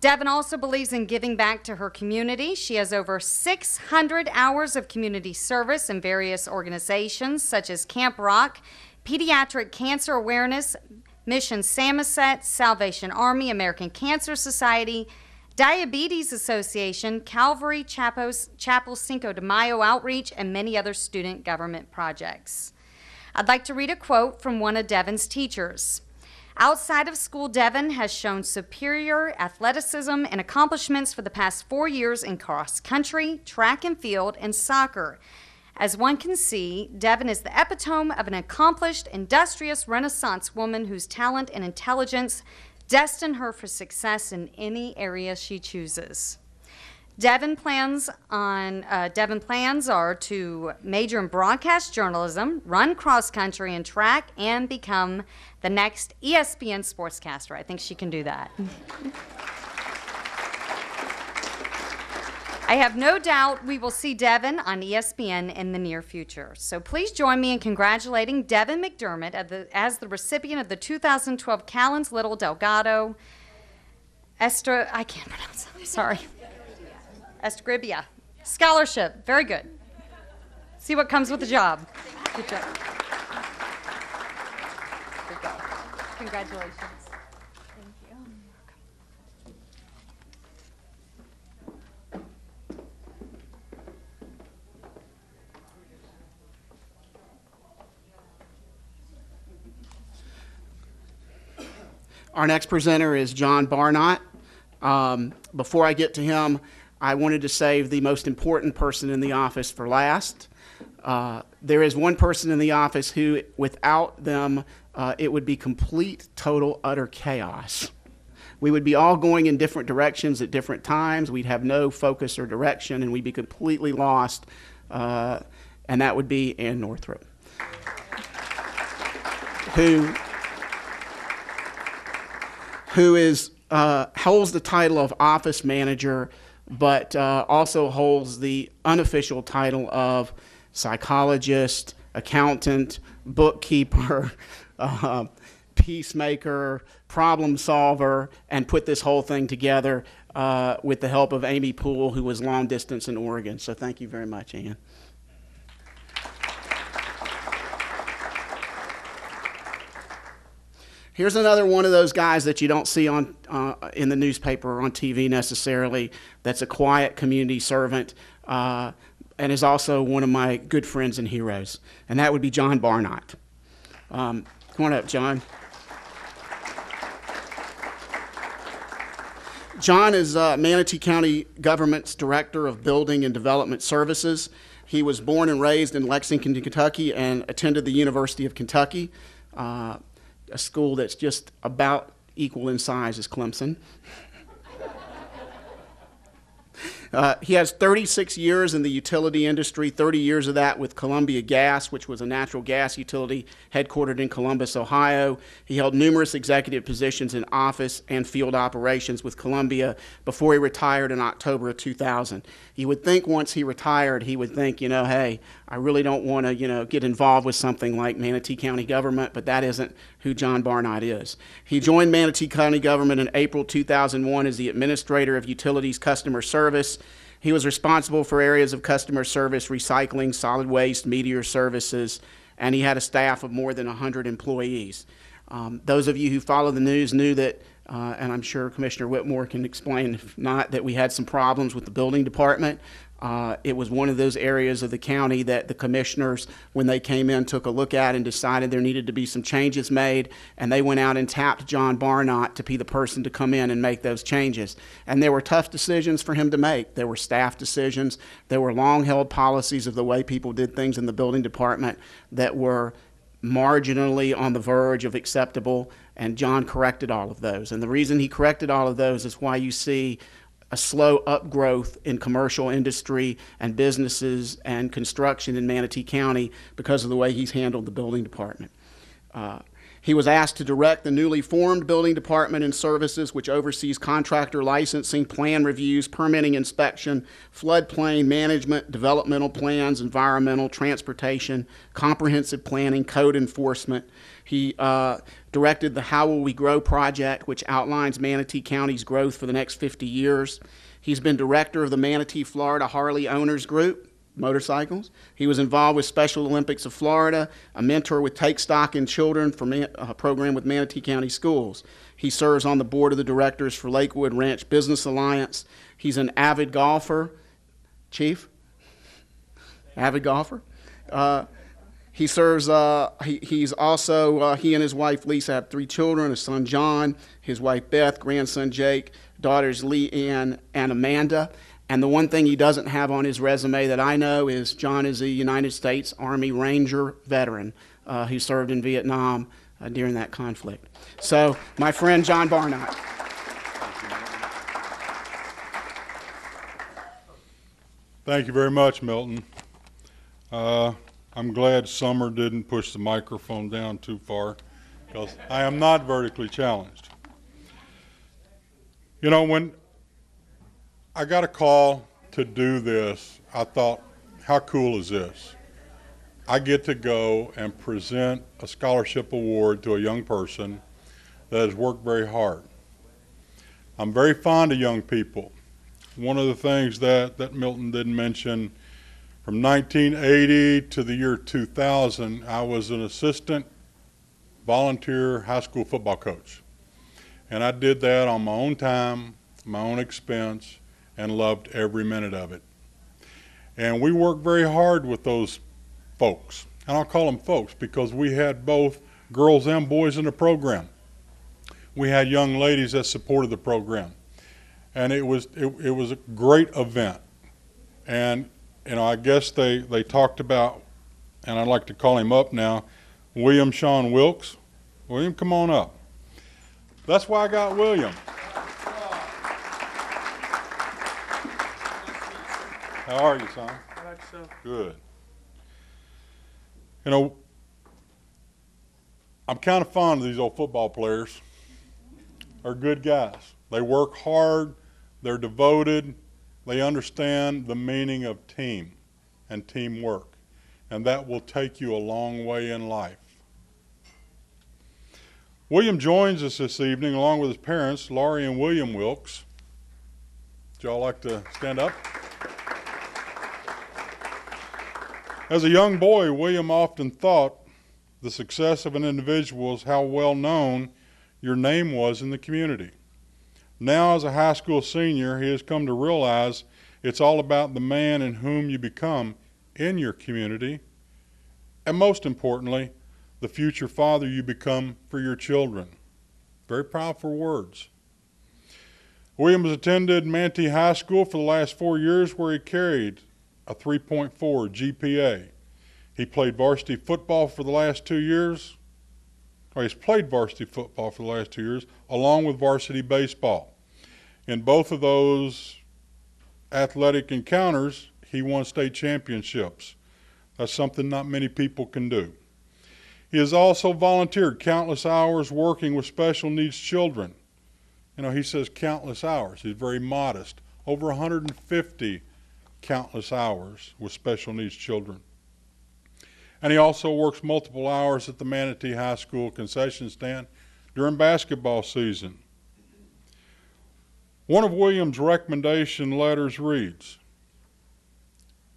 Devin also believes in giving back to her community. She has over 600 hours of community service in various organizations such as Camp Rock, Pediatric Cancer Awareness, Mission Samoset, Salvation Army, American Cancer Society, Diabetes Association, Calvary Chapel Cinco de Mayo Outreach, and many other student government projects. I'd like to read a quote from one of Devin's teachers. Outside of school, Devin has shown superior athleticism and accomplishments for the past 4 years in cross country, track and field, and soccer. As one can see, Devin is the epitome of an accomplished, industrious Renaissance woman whose talent and intelligence destine her for success in any area she chooses. Devin plans are to major in broadcast journalism, run cross country and track, and become the next ESPN sportscaster. I think she can do that. I have no doubt we will see Devin on ESPN in the near future. So please join me in congratulating Devin McDermott as the recipient of the 2012 Kallins Little Delgado I can't pronounce it, sorry. Estribia Scholarship. Very good. See what comes with the job. Good job. Good job. Congratulations. Our next presenter is John Barnott. Before I get to him, I wanted to save the most important person in the office for last. There is one person in the office who, without them, it would be complete, total, utter chaos. We would be all going in different directions at different times. We'd have no focus or direction, and we'd be completely lost, and that would be Ann Northrup, who holds the title of office manager, but also holds the unofficial title of psychologist, accountant, bookkeeper, peacemaker, problem solver, and put this whole thing together with the help of Amy Poole, who was long distance in Oregon. So thank you very much, Ann. Here's another one of those guys that you don't see on in the newspaper or on TV necessarily, that's a quiet community servant and is also one of my good friends and heroes, and that would be John Barnott. Come on up, John. John is Manatee County Government's Director of Building and Development Services. He was born and raised in Lexington, Kentucky, and attended the University of Kentucky, a school that's just about equal in size as Clemson. He has 36 years in the utility industry, 30 years of that with Columbia Gas, which was a natural gas utility headquartered in Columbus, Ohio. He held numerous executive positions in office and field operations with Columbia before he retired in October of 2000. You would think once he retired, he would think, hey, I really don't want to, get involved with something like Manatee County government, but that isn't who John Barnott is. He joined Manatee County government in April 2001 as the Administrator of Utilities Customer Service. He was responsible for areas of customer service, recycling, solid waste, meteor services, and he had a staff of more than 100 employees. Those of you who follow the news knew that and I'm sure Commissioner Whitmore can explain, if not, that we had some problems with the building department. It was one of those areas of the county that the commissioners, when they came in, took a look at and decided there needed to be some changes made, and they went out and tapped John Barnott to be the person to come in and make those changes. And there were tough decisions for him to make. There were staff decisions. There were long-held policies of the way people did things in the building department that were marginally on the verge of acceptable, and John corrected all of those. And the reason he corrected all of those is why you see a slow upgrowth in commercial industry and businesses and construction in Manatee County because of the way he's handled the building department. He was asked to direct the newly formed building department and services, which oversees contractor licensing, plan reviews, permitting inspection, floodplain management, developmental plans, environmental, transportation, comprehensive planning, code enforcement. He directed the How Will We Grow project, which outlines Manatee County's growth for the next 50 years. He's been director of the Manatee, Florida Harley Owners Group, motorcycles. He was involved with Special Olympics of Florida, a mentor with Take Stock in Children for a program with Manatee County Schools. He serves on the board of the directors for Lakewood Ranch Business Alliance. He's an avid golfer. Chief? Avid golfer? He serves, he's also, he and his wife Lisa have 3 children, a son John, his wife Beth, grandson Jake, daughters Lee Ann and Amanda. And the one thing he doesn't have on his resume that I know is John is a United States Army Ranger veteran who served in Vietnam during that conflict. So, my friend John Barnott. Thank you very much, Milton. I'm glad Summer didn't push the microphone down too far, because I am not vertically challenged. You know, when I got a call to do this, I thought, how cool is this? I get to go and present a scholarship award to a young person that has worked very hard. I'm very fond of young people. One of the things that Milton didn't mention, from 1980 to the year 2000, I was an assistant volunteer high school football coach. And I did that on my own time, my own expense, and loved every minute of it. And we worked very hard with those folks. And I'll call them folks because we had both girls and boys in the program. We had young ladies that supported the program. And it was a great event. And you know, I guess they talked about, and I'd like to call him up now, William Sean Wilkes. William, come on up. That's why I got William. How are you, son? How about yourself? Good. You know, I'm kind of fond of these old football players. They're good guys. They work hard. They're devoted. They understand the meaning of team and teamwork. And that will take you a long way in life. William joins us this evening along with his parents, Laurie and William Wilkes. Would y'all like to stand up? As a young boy, William often thought the success of an individual is how well known your name was in the community. Now, as a high school senior, he has come to realize it's all about the man in whom you become in your community, and most importantly, the future father you become for your children. Very powerful words. William has attended Manatee High School for the last 4 years, where he carried a 3.4 GPA. He played varsity football for the last 2 years. He's played varsity football for the last 2 years, along with varsity baseball. In both of those athletic encounters, he won state championships. That's something not many people can do. He has also volunteered countless hours working with special needs children. You know, he says countless hours. He's very modest. Over 150 countless hours with special needs children. And he also works multiple hours at the Manatee High School concession stand during basketball season. One of William's recommendation letters reads,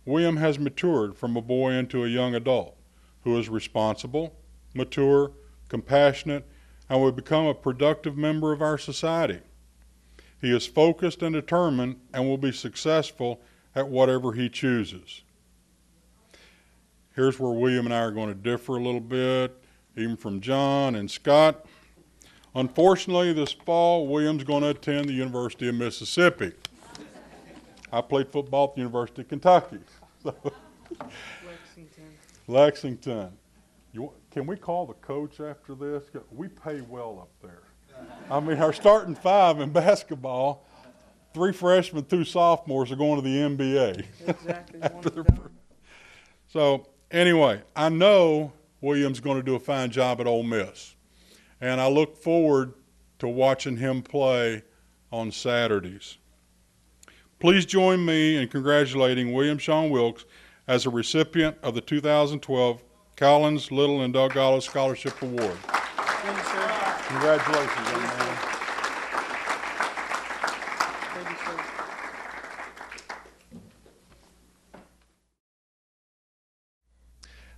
William has matured from a boy into a young adult who is responsible, mature, compassionate, and will become a productive member of our society. He is focused and determined and will be successful at whatever he chooses. Here's where William and I are going to differ a little bit, even from John and Scott. Unfortunately, this fall, William's going to attend the University of Mississippi. I played football at the University of Kentucky. So. Lexington. Can we call the coach after this? We pay well up there. I mean, our starting five in basketball, 3 freshmen, 2 sophomores are going to the NBA. Exactly. So anyway, I know William's going to do a fine job at Ole Miss, and I look forward to watching him play on Saturdays. Please join me in congratulating William Sean Wilkes as a recipient of the 2012 Kallins, Little, and Delgado Scholarship Award. Thank you, sir. Congratulations, young man. Thank you,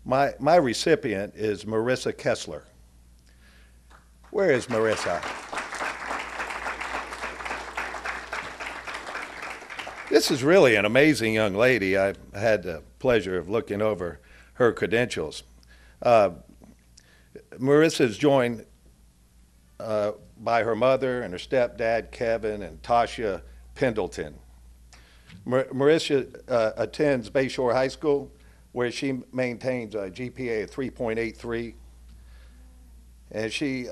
sir. My recipient is Marissa Kessler. Where is Marissa? This is really an amazing young lady. I had the pleasure of looking over her credentials. Marissa is joined by her mother and her stepdad, Kevin, and Tasha Pendleton. Marissa attends Bayshore High School, where she maintains a GPA of 3.83, and she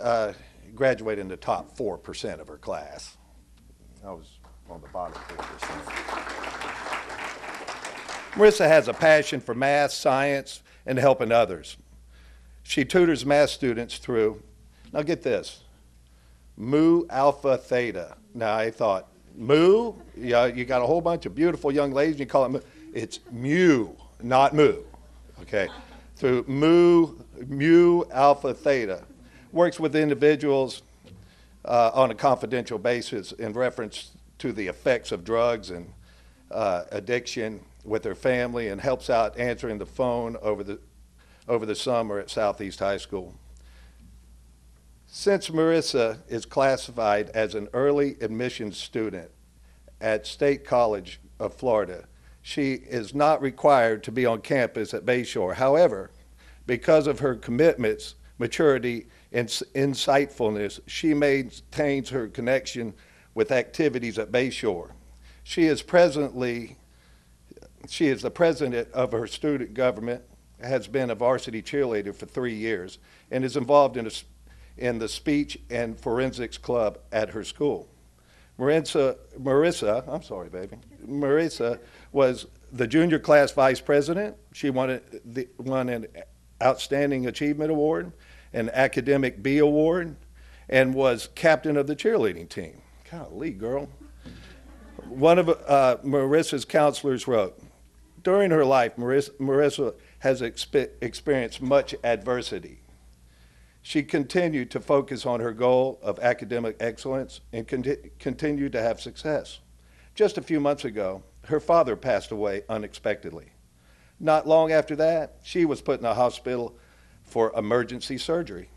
graduated in the top 4% of her class. I was on the bottom 4%. Marissa has a passion for math, science, and helping others. She tutors math students through, now get this, Mu Alpha Theta. Now I thought, Mu? Yeah, you got a whole bunch of beautiful young ladies, and you call it Mu. It's Mu, not Mu, okay? Through Mu Alpha Theta. Works with individuals on a confidential basis in reference to the effects of drugs and addiction with their family, and helps out answering the phone over the summer at Southeast High School. Since Marissa is classified as an early admissions student at State College of Florida, she is not required to be on campus at Bayshore. However, because of her commitments, maturity, and insightfulness, she maintains her connection with activities at Bayshore. She is the president of her student government, has been a varsity cheerleader for 3 years, and is involved in the speech and forensics club at her school. Marissa was the junior class vice president. She won an Outstanding Achievement Award, an Academic B Award, and was captain of the cheerleading team. Golly, girl. One of Marissa's counselors wrote, during her life, Marissa has experienced much adversity. She continued to focus on her goal of academic excellence and continued to have success. Just a few months ago, her father passed away unexpectedly. Not long after that, she was put in a hospital for emergency surgery.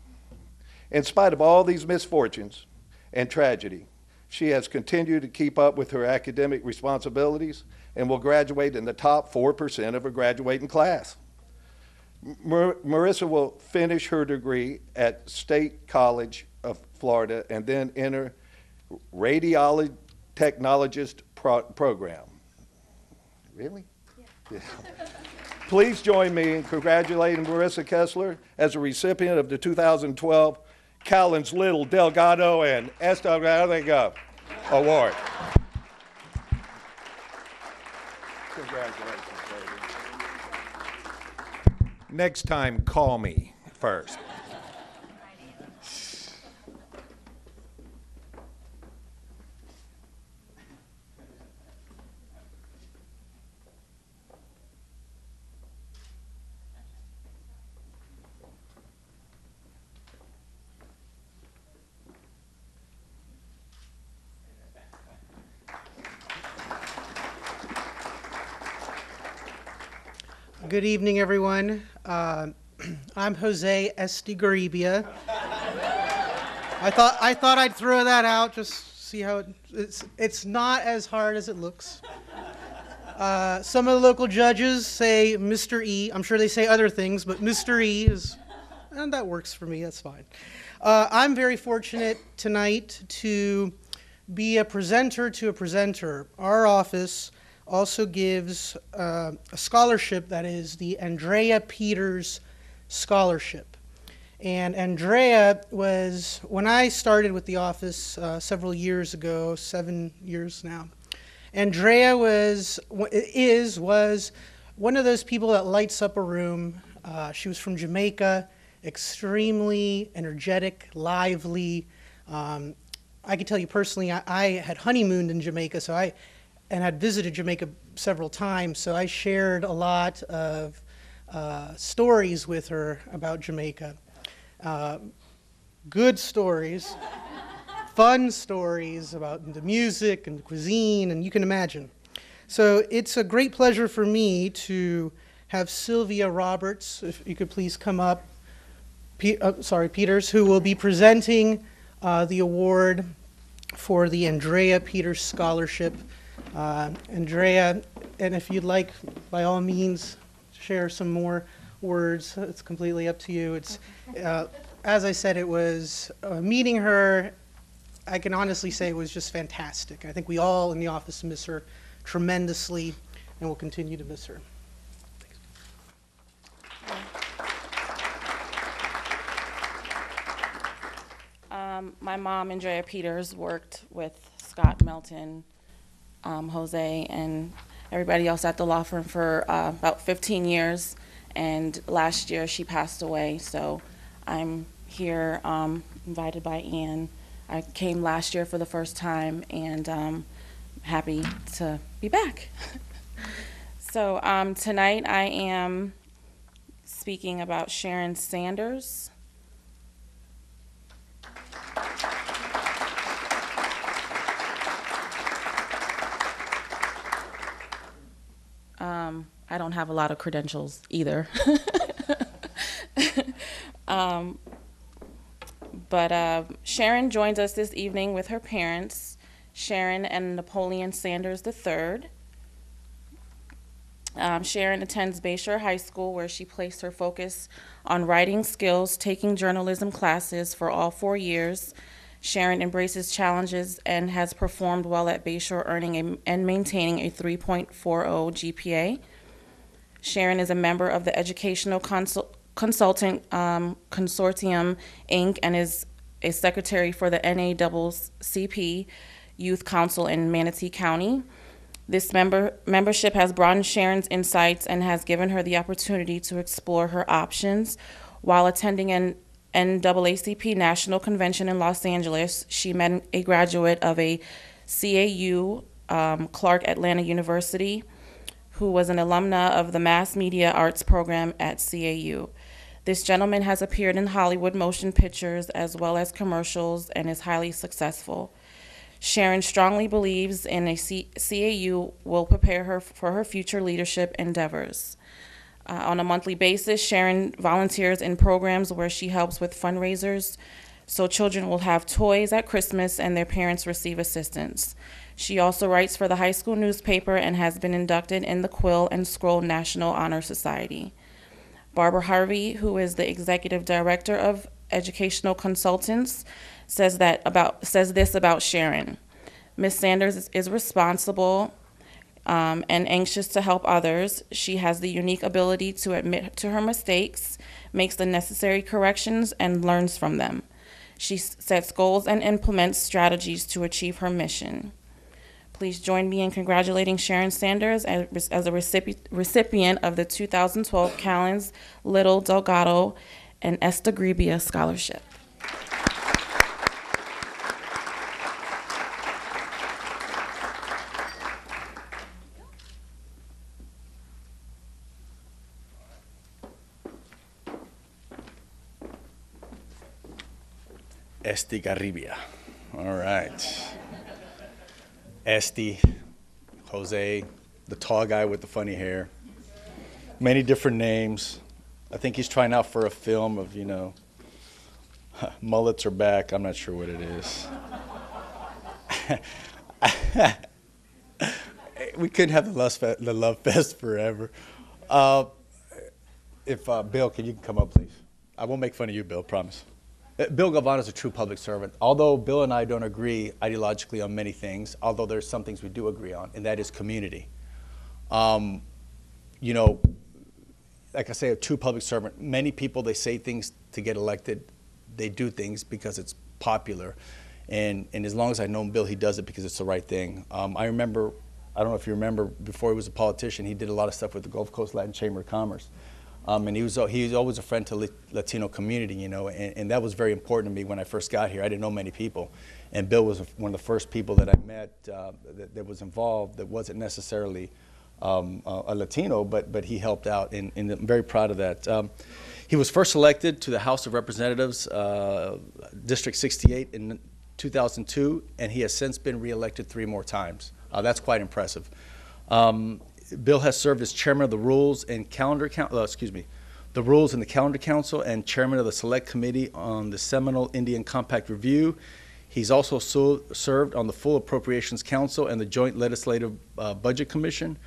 In spite of all these misfortunes and tragedy, she has continued to keep up with her academic responsibilities and will graduate in the top 4% of her graduating class. Marissa will finish her degree at State College of Florida and then enter radiology technologist program. Really? Yeah. Please join me in congratulating Marissa Kessler as a recipient of the 2012 Kallins, Little, Delgado, and Delgado, there you go, award. Congratulations, baby. Next time, call me first. Good evening, everyone. I'm Jose Estigaribia. I thought I'd throw that out, just see how it's not as hard as it looks. Some of the local judges say Mr. E. I'm sure they say other things, but Mr. E is, and that works for me, that's fine. I'm very fortunate tonight to be a presenter to a presenter. Our office also gives a scholarship that is the Andrea Peters Scholarship. And Andrea was, when I started with the office several years ago, 7 years now, Andrea was one of those people that lights up a room. She was from Jamaica, extremely energetic, lively. I can tell you personally, I had honeymooned in Jamaica, and had visited Jamaica several times, so I shared a lot of stories with her about Jamaica. Good stories, fun stories about the music and the cuisine, and you can imagine. So it's a great pleasure for me to have Sylvia Roberts, if you could please come up, Peters, who will be presenting the award for the Andrea Peters Scholarship. Andrea, and if you'd like, by all means, share some more words. It's completely up to you. It's, as I said, it was meeting her. I can honestly say it was just fantastic. I think we all in the office miss her tremendously, and will continue to miss her. My mom, Andrea Peters, worked with Scott Melton, Jose, and everybody else at the law firm for about 15 years. And last year she passed away, so I'm here invited by Ann. I came last year for the first time, and happy to be back. So tonight I am speaking about Sharon Sanders. I don't have a lot of credentials either. But Sharon joins us this evening with her parents, Sharon and Napoleon Sanders III. Sharon attends Bayshore High School, where she placed her focus on writing skills, taking journalism classes for all 4 years. Sharon embraces challenges and has performed well at Bayshore, earning and maintaining a 3.40 GPA. Sharon is a member of the Educational Consultant Consortium, Inc., and is a secretary for the NAACP Youth Council in Manatee County. This membership has broadened Sharon's insights and has given her the opportunity to explore her options. While attending an NAACP National Convention in Los Angeles, she met a graduate of a CAU, Clark Atlanta University, who was an alumna of the Mass Media Arts program at CAU. This gentleman has appeared in Hollywood motion pictures as well as commercials and is highly successful. Sharon strongly believes in a CAU will prepare her for her future leadership endeavors. On a monthly basis, Sharon volunteers in programs where she helps with fundraisers so children will have toys at Christmas and their parents receive assistance. She also writes for the high school newspaper and has been inducted in the Quill and Scroll National Honor Society. Barbara Harvey, who is the executive director of Educational Consultants, says this about Sharon. Ms. Sanders is responsible and anxious to help others. She has the unique ability to admit to her mistakes, makes the necessary corrections, and learns from them. She sets goals and implements strategies to achieve her mission. Please join me in congratulating Sharon Sanders as a recipient of the 2012 Kallins, Little, Delgado, and Estagribia Scholarship. Estigarribia. All right. Esti, Jose, the tall guy with the funny hair. Many different names. I think he's trying out for a film of, Mullets are back. I'm not sure what it is. We couldn't have the Love Fest forever. Bill, can you come up, please? I won't make fun of you, Bill, promise. Bill Galvano is a true public servant. Although Bill and I don't agree ideologically on many things, although there's some things we do agree on, and that is community. You know, like I say, a true public servant. Many people, they say things to get elected. They do things because it's popular. And as long as I've known Bill, he does it because it's the right thing. I remember, I don't know if you remember, before he was a politician, he did a lot of stuff with the Gulf Coast Latin Chamber of Commerce. And he was always a friend to the Latino community, you know, and that was very important to me when I first got here. I didn't know many people. And Bill was one of the first people that I met that was involved that wasn't necessarily a Latino, but he helped out, and I'm very proud of that. He was first elected to the House of Representatives, District 68 in 2002, and he has since been reelected 3 more times. That's quite impressive. Bill has served as chairman of the Rules and Calendar the Rules and the Calendar Council, and chairman of the Select Committee on the Seminole Indian Compact Review. He's also served on the Full Appropriations Council and the Joint Legislative Budget Commission.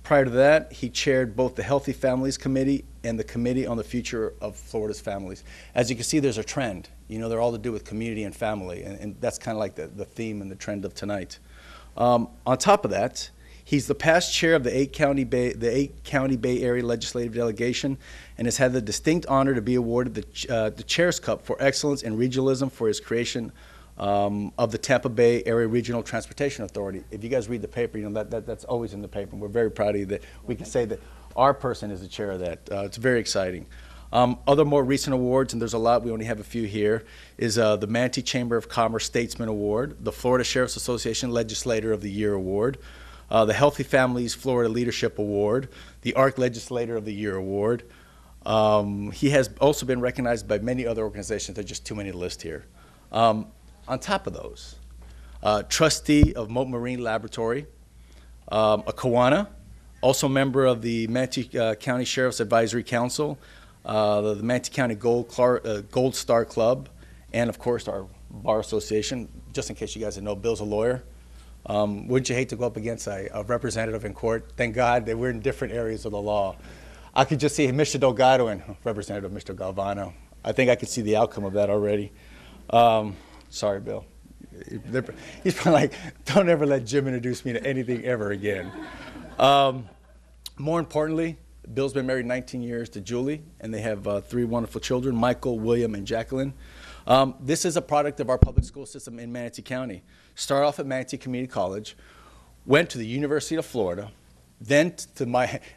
Prior to that, he chaired both the Healthy Families Committee and the Committee on the Future of Florida's Families. As you can see, there's a trend. You know, they're all to do with community and family, and that's kind of like the theme and the trend of tonight. On top of that, he's the past chair of the 8-County Bay Area Legislative Delegation, and has had the distinct honor to be awarded the Chair's Cup for excellence in regionalism for his creation of the Tampa Bay Area Regional Transportation Authority. If you guys read the paper, you know that's always in the paper. And we're very proud of you that we can say that our person is the chair of that. It's very exciting. Other more recent awards, and there's a lot, we only have a few here, is the Manatee Chamber of Commerce Statesman Award, the Florida Sheriff's Association Legislator of the Year Award, the Healthy Families Florida Leadership Award, the ARC Legislator of the Year Award. He has also been recognized by many other organizations. There are just too many to list here. On top of those, trustee of Moat Marine Laboratory, a Kiwanis, also member of the Manatee County Sheriff's Advisory Council, the Manatee County Gold Star Club, and of course our Bar Association. Just in case you guys didn't know, Bill's a lawyer. Wouldn't you hate to go up against a representative in court? Thank God that we're in different areas of the law. I could just see Mr. Delgado and Representative Mr. Galvano. I think I could see the outcome of that already. Sorry, Bill. He's probably like, don't ever let Jim introduce me to anything ever again. More importantly, Bill's been married 19 years to Julie, and they have 3 wonderful children, Michael, William, and Jacqueline. This is a product of our public school system in Manatee County. Started off at Manatee Community College, went to the University of Florida, then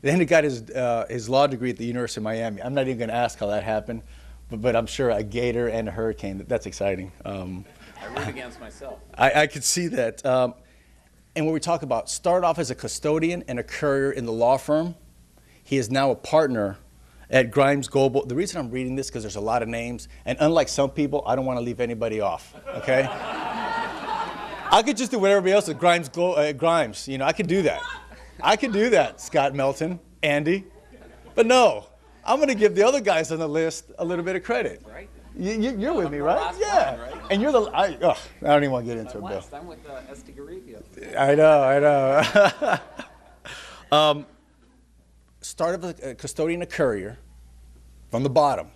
he got his law degree at the University of Miami. I'm not even going to ask how that happened. But I'm sure a gator and a hurricane, that's exciting. I root against myself. I could see that. And when we talk about started off as a custodian and a courier in the law firm, he is now a partner at Grimes Global. The reason I'm reading this is because there's a lot of names, and unlike some people, I don't want to leave anybody off, okay? I could just do what everybody else at Grimes, you know, I could do that. I could do that, Scott Melton, Andy, but no. I'm going to give the other guys on the list a little bit of credit. Right. You're with me, right? Yeah. One, right? And you're I don't even want to get into it, Bill. I'm with Estigarribia. I know. Started as a custodian, a courier from the bottom.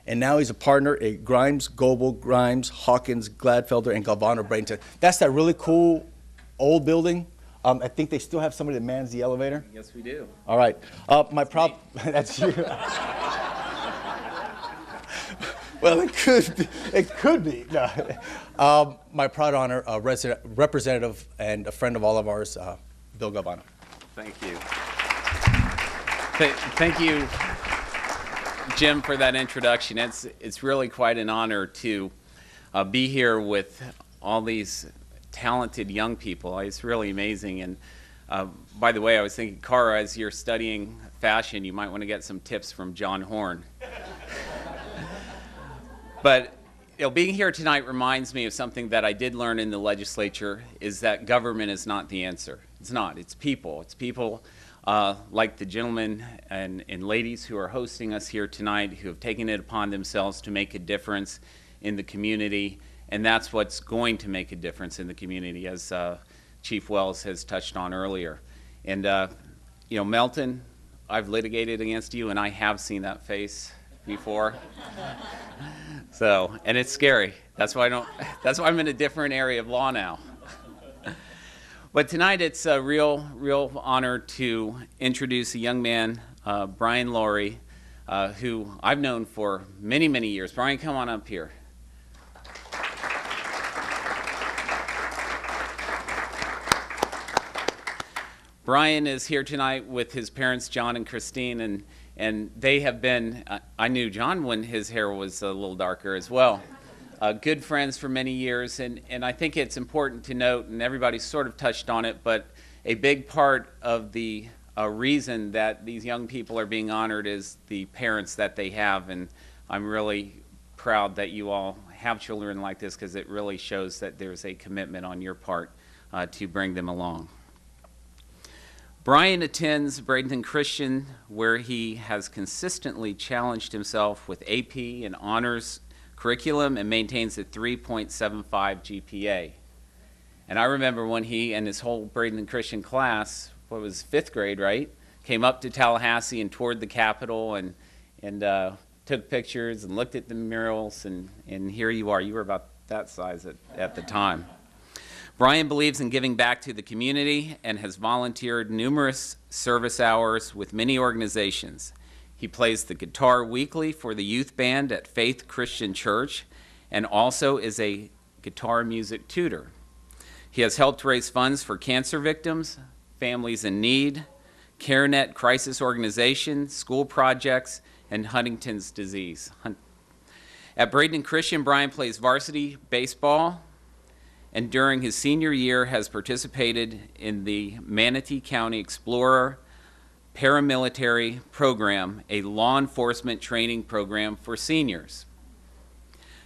And now he's a partner at Grimes, Global, Grimes, Hawkins, Gladfelder, and Galvano Bradenton. That's that really cool old building. I think they still have somebody that mans the elevator. Yes, we do. All right. That's you. Well, it could be. It could be. No. My proud honor, representative and a friend of all of ours, Bill Galvano. Thank you. Thank you, Jim, for that introduction. It's really quite an honor to be here with all these talented young people. It's really amazing. And by the way, I was thinking, Cara, as you're studying fashion, you might want to get some tips from John Horne. But being here tonight reminds me of something that I did learn in the legislature, is that government is not the answer. It's not. It's people. It's people like the gentlemen and ladies who are hosting us here tonight, who have taken it upon themselves to make a difference in the community, and that's what's going to make a difference in the community, as Chief Wells has touched on earlier. And you know, Melton, I've litigated against you, and I have seen that face before. So, and it's scary. That's why I'm in a different area of law now. But tonight it's a real honor to introduce a young man, Brian Laurie, who I've known for many, many years. Brian, come on up here. Brian is here tonight with his parents, John and Christine, and they have been, I knew John when his hair was a little darker as well. Good friends for many years, and I think it's important to note, and everybody sort of touched on it, but a big part of the reason that these young people are being honored is the parents that they have, and I'm really proud that you all have children like this, because it really shows that there's a commitment on your part to bring them along. Brian attends Bradenton Christian, where he has consistently challenged himself with AP and honors curriculum and maintains a 3.75 GPA. And I remember when he and his whole Bradenton Christian class, what was 5th grade, right, came up to Tallahassee and toured the Capitol and took pictures and looked at the murals, and here you are. You were about that size at the time. Brian believes in giving back to the community and has volunteered numerous service hours with many organizations. He plays the guitar weekly for the youth band at Faith Christian Church and also is a guitar music tutor. He has helped raise funds for cancer victims, families in need, CareNet crisis organization, school projects, and Huntington's disease. At Bradenton Christian, Brian plays varsity baseball, and during his senior year has participated in the Manatee County Explorer paramilitary program, a law enforcement training program for seniors.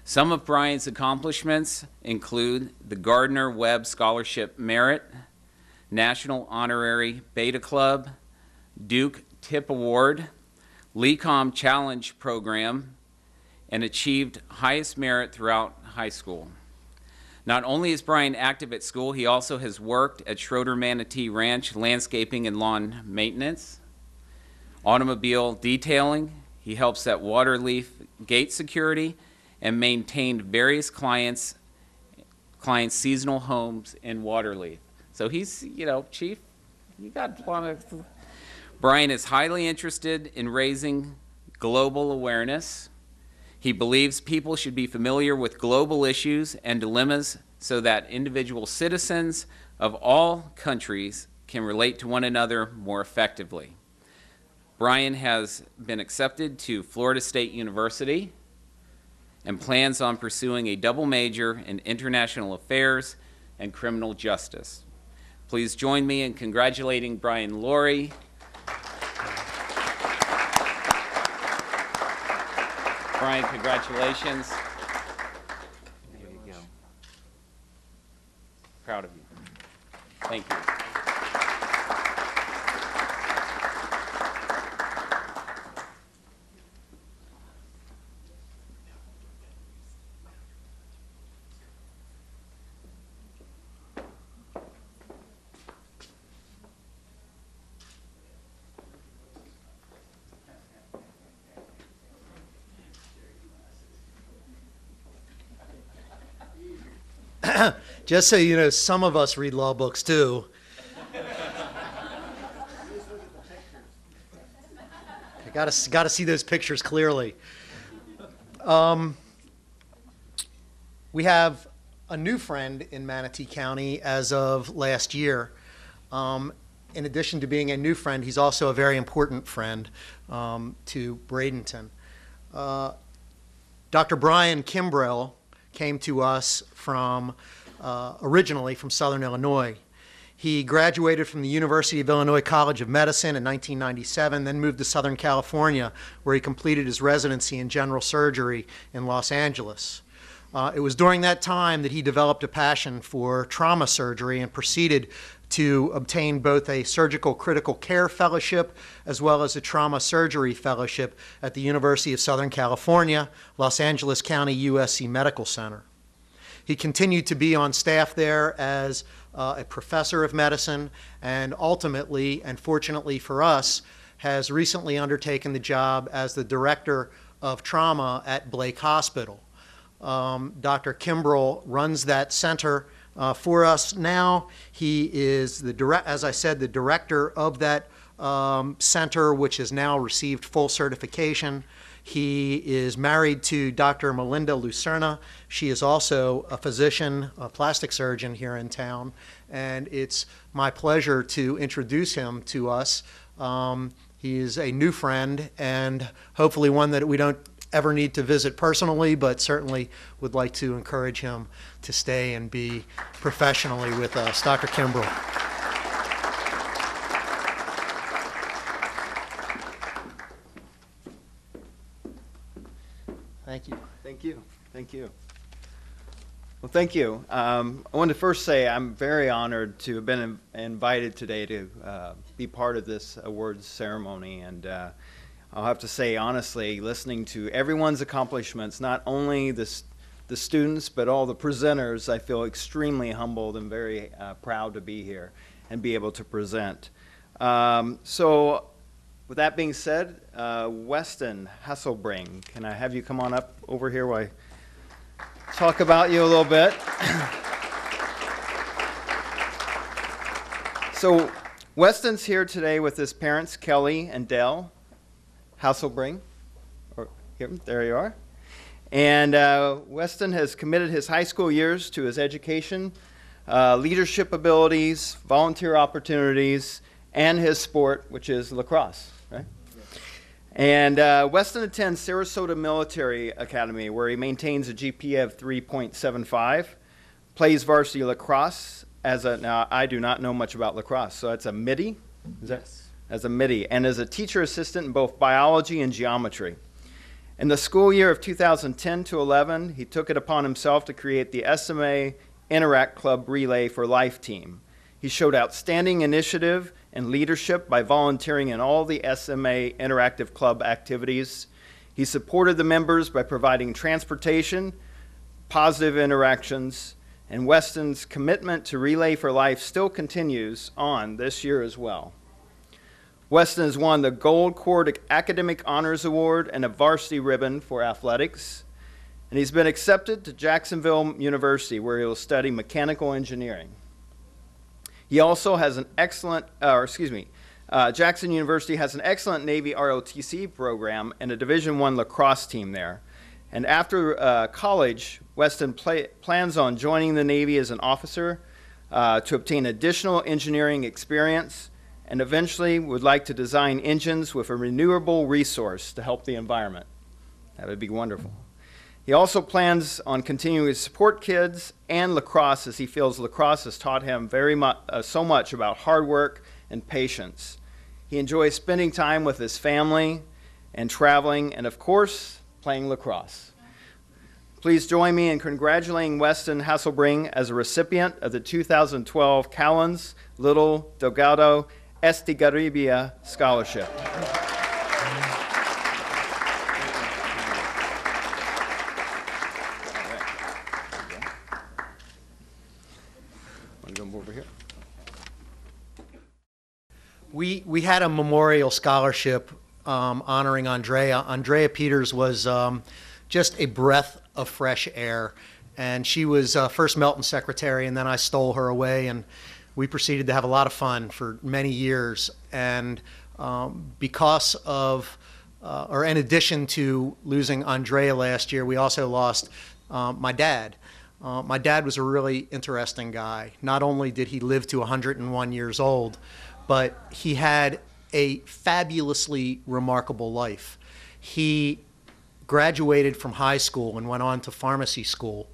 Some of Brian's accomplishments include the Gardner Webb Scholarship Merit, National Honorary Beta Club, Duke Tip Award, LECOM Challenge Program, and achieved highest merit throughout high school. Not only is Brian active at school, he also has worked at Schroeder Manatee Ranch landscaping and lawn maintenance, automobile detailing. He helps at Waterleaf gate security and maintained various clients' seasonal homes in Waterleaf. So he's, you know, Chief, you got a lot of... Brian is highly interested in raising global awareness. He believes people should be familiar with global issues and dilemmas so that individual citizens of all countries can relate to one another more effectively. Brian has been accepted to Florida State University and plans on pursuing a double major in international affairs and criminal justice. Please join me in congratulating Brian Laurie. Brian, congratulations. There you go. Proud of you. Thank you. Just so you know, some of us read law books too. I gotta see those pictures clearly. We have a new friend in Manatee County as of last year. In addition to being a new friend, he's also a very important friend to Bradenton. Dr. Brian Kimbrell came to us from originally from Southern Illinois. He graduated from the University of Illinois College of Medicine in 1997, then moved to Southern California, where he completed his residency in general surgery in Los Angeles. It was during that time that he developed a passion for trauma surgery and proceeded to obtain both a surgical critical care fellowship as well as a trauma surgery fellowship at the University of Southern California, Los Angeles County USC Medical Center. He continued to be on staff there as a professor of medicine, and ultimately, and fortunately for us, has recently undertaken the job as the director of trauma at Blake Hospital. Dr. Kimbrell runs that center for us now. He is, as I said, the director of that center, which has now received full certification. He is married to Dr. Melinda Lucerna. She is also a physician, a plastic surgeon here in town, and it's my pleasure to introduce him to us. He is a new friend, and hopefully one that we don't ever need to visit personally, but certainly would like to encourage him to stay and be professionally with us. Dr. Kimbrell. Thank you. Thank you. Thank you. Well, thank you. I want to first say I'm very honored to have been invited today to be part of this awards ceremony, and I'll have to say honestly, listening to everyone's accomplishments, not only the students but all the presenters, I feel extremely humbled and very proud to be here and be able to present. So with that being said, Weston Hasselbring, can I have you come on up over here while I talk about you a little bit? So Weston's here today with his parents, Kelly and Dell Hasselbring. There you are. And Weston has committed his high school years to his education, leadership abilities, volunteer opportunities, and his sport, which is lacrosse, right? And Weston attends Sarasota Military Academy, where he maintains a GPA of 3.75, plays varsity lacrosse now I do not know much about lacrosse, so it's a midi? Yes. As a midi, and as a teacher assistant in both biology and geometry. In the school year of 2010 to 11, he took it upon himself to create the SMA Interact Club Relay for Life team. He showed outstanding initiative and leadership by volunteering in all the SMA Interactive Club activities. He supported the members by providing transportation, positive interactions, and Weston's commitment to Relay for Life still continues on this year as well. Weston has won the Gold Cord Academic Honors Award and a varsity ribbon for athletics, and he's been accepted to Jacksonville University, where he will study mechanical engineering. He also has an excellent, Jackson University has an excellent Navy ROTC program and a Division I lacrosse team there. And after college, Weston plans on joining the Navy as an officer to obtain additional engineering experience, and eventually would like to design engines with a renewable resource to help the environment. That would be wonderful. He also plans on continuing to support kids and lacrosse, as he feels lacrosse has taught him so much about hard work and patience. He enjoys spending time with his family and traveling, and of course, playing lacrosse. Please join me in congratulating Weston Hasselbring as a recipient of the 2012 Kallins Little Delgado Estigarribia Scholarship. Over here. We had a memorial scholarship honoring Andrea. Andrea Peters was just a breath of fresh air, and she was first Melton secretary, and then I stole her away, and we proceeded to have a lot of fun for many years. And because of, or in addition to losing Andrea last year, we also lost my dad. My dad was a really interesting guy. Not only did he live to 101 years old, but he had a fabulously remarkable life. He graduated from high school and went on to pharmacy school.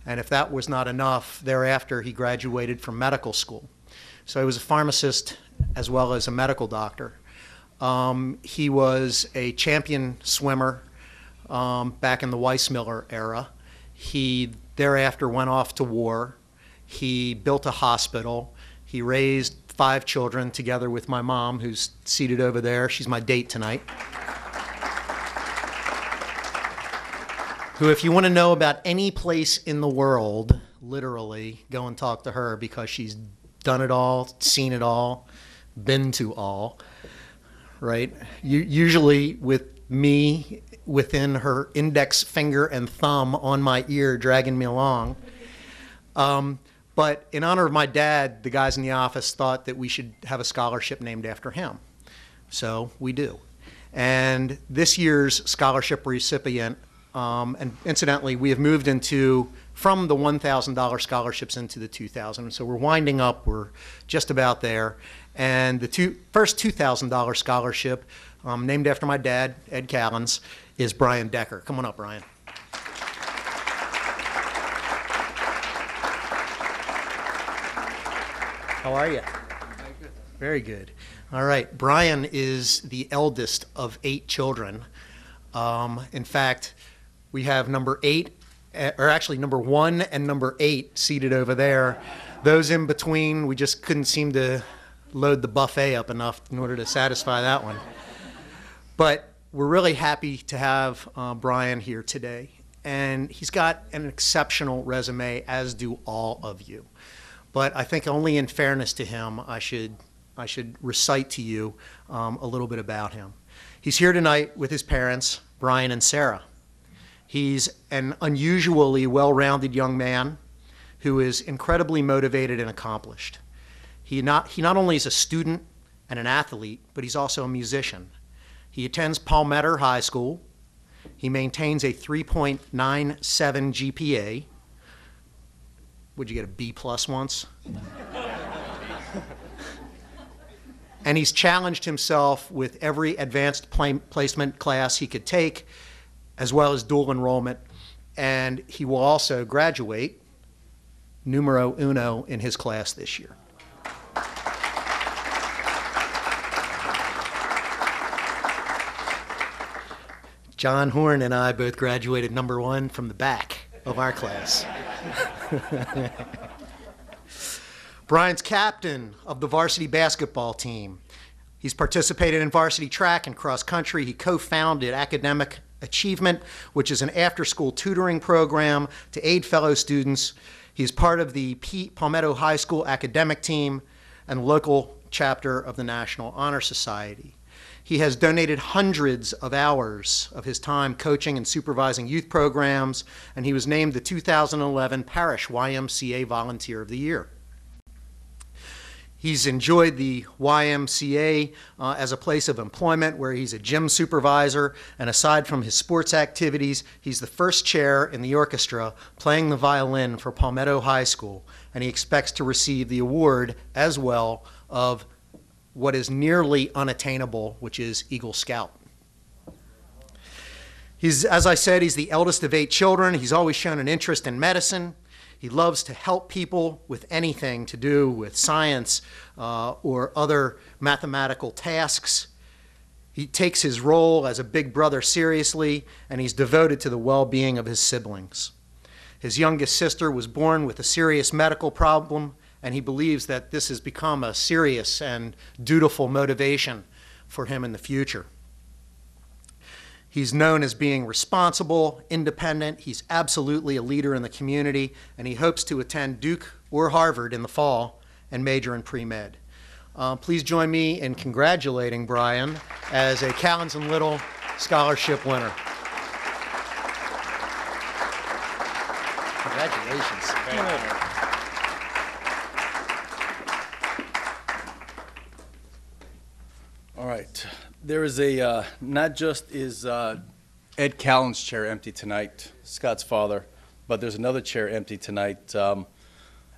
And if that was not enough, thereafter he graduated from medical school. So he was a pharmacist as well as a medical doctor. He was a champion swimmer back in the Weissmiller era. He thereafter went off to war. He built a hospital. He raised 5 children together with my mom, who's seated over there. She's my date tonight. Who, if you want to know about any place in the world, literally, go and talk to her because she's done it all, seen it all, been to all, right? Usually with me within her index finger and thumb on my ear dragging me along. But in honor of my dad, the guys in the office thought that we should have a scholarship named after him. So we do. And this year's scholarship recipient, and incidentally, we have moved from the $1,000 scholarships into the $2,000. So we're winding up, we're just about there. And the first $2,000 scholarship, named after my dad, Ed Kallins, is Brian Decker. Come on up, Brian. How are you? Very good. Very good. All right. Brian is the eldest of 8 children. In fact, we have number 8, or actually number 1 and number 8 seated over there. Those in between, we just couldn't seem to load the buffet up enough in order to satisfy that one. But we're really happy to have Brian here today. And he's got an exceptional resume, as do all of you. But I think only in fairness to him, I should recite to you a little bit about him. He's here tonight with his parents, Brian and Sarah. He's an unusually well-rounded young man who is incredibly motivated and accomplished. He not only is a student and an athlete, but he's also a musician. He attends Palmetto High School. He maintains a 3.97 GPA. Would you get a B+ once? And he's challenged himself with every advanced placement class he could take, as well as dual enrollment. And he will also graduate numero uno in his class this year. John Horne and I both graduated number 1 from the back of our class. Brian's captain of the varsity basketball team. He's participated in varsity track and cross country. He co-founded Academic Achievement, which is an after-school tutoring program to aid fellow students. He's part of the Palmetto High School academic team and local chapter of the National Honor Society. He has donated hundreds of hours of his time coaching and supervising youth programs, and he was named the 2011 Parish YMCA Volunteer of the Year. He's enjoyed the YMCA as a place of employment where he's a gym supervisor, and aside from his sports activities, he's the first chair in the orchestra playing the violin for Palmetto High School, and he expects to receive the award as well of what is nearly unattainable, which is Eagle Scout. As I said, he's the eldest of 8 children. He's always shown an interest in medicine. He loves to help people with anything to do with science or other mathematical tasks. He takes his role as a big brother seriously, and he's devoted to the well-being of his siblings. His youngest sister was born with a serious medical problem, and he believes that this has become a serious and dutiful motivation for him in the future. He's known as being responsible, independent. He's absolutely a leader in the community, and he hopes to attend Duke or Harvard in the fall and major in pre-med. Please join me in congratulating Brian as a Kallins and Little Scholarship winner. Congratulations. All right. There is a, not just is Ed Kallins' chair empty tonight, Scott's father, but there's another chair empty tonight,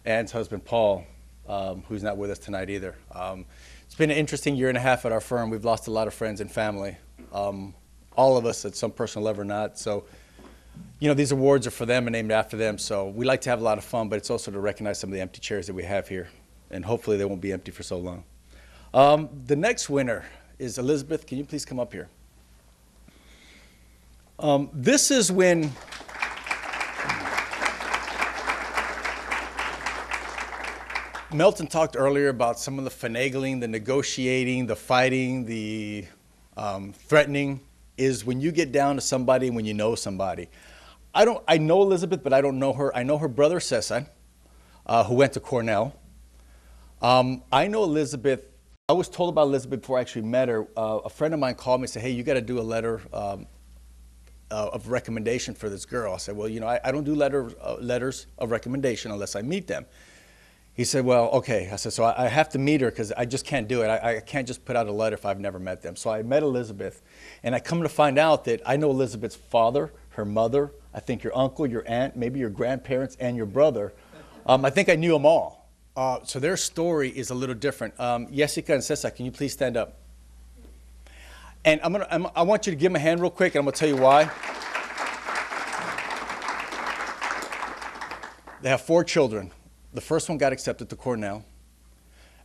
Ann's husband, Paul, who's not with us tonight either. It's been an interesting year and a half at our firm. We've lost a lot of friends and family, all of us at some personal level or not. So, you know, these awards are for them and named after them. So we like to have a lot of fun, but it's also to recognize some of the empty chairs that we have here. And hopefully they won't be empty for so long. The next winner is Elizabeth. Can you please come up here? This is when Melton talked earlier about some of the finagling, the negotiating, the fighting, the threatening, is when you get down to somebody and when you know somebody. I know Elizabeth, but I don't know her. I know her brother, Cesar, who went to Cornell. I know Elizabeth. I was told about Elizabeth before I actually met her. A friend of mine called me and said, hey, you got to do a letter of recommendation for this girl. I said, well, you know, I don't do letters of recommendation unless I meet them. He said, well, okay. I said, so I have to meet her because I just can't do it. I can't just put out a letter if I've never met them. So I met Elizabeth, and I come to find out that I know Elizabeth's father, her mother, I think your uncle, your aunt, maybe your grandparents, and your brother. I think I knew them all. So their story is a little different. Jessica and Cesar, can you please stand up? And I want you to give them a hand real quick, and I'm going to tell you why. They have 4 children. The first one got accepted to Cornell.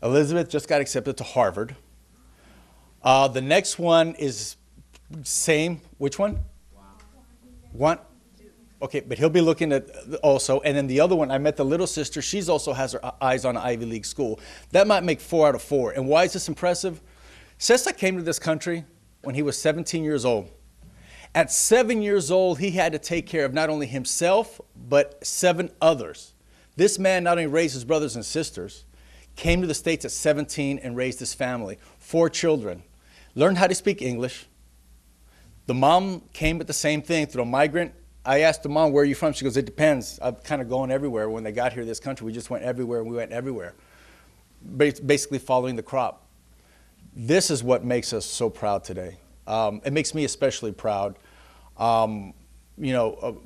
Elizabeth just got accepted to Harvard. The next one is same. Which one? One. Okay, but he'll be looking at also. And then the other one, I met the little sister. She's also has her eyes on an Ivy League school. That might make 4 out of 4. And why is this impressive? Cesar came to this country when he was 17 years old. At 7 years old, he had to take care of not only himself, but 7 others. This man not only raised his brothers and sisters, came to the States at 17 and raised his family. 4 children. Learned how to speak English. The mom came with the same thing through a migrant. I asked the mom, where are you from? She goes, it depends. I'm kind of going everywhere. When they got here to this country, we just went everywhere, and we went everywhere. Basically following the crop. This is what makes us so proud today. It makes me especially proud. You know,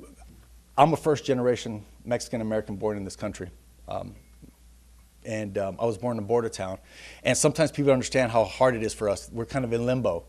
I'm a first-generation Mexican-American born in this country. I was born in a border town. And sometimes people don't understand how hard it is for us. We're kind of in limbo.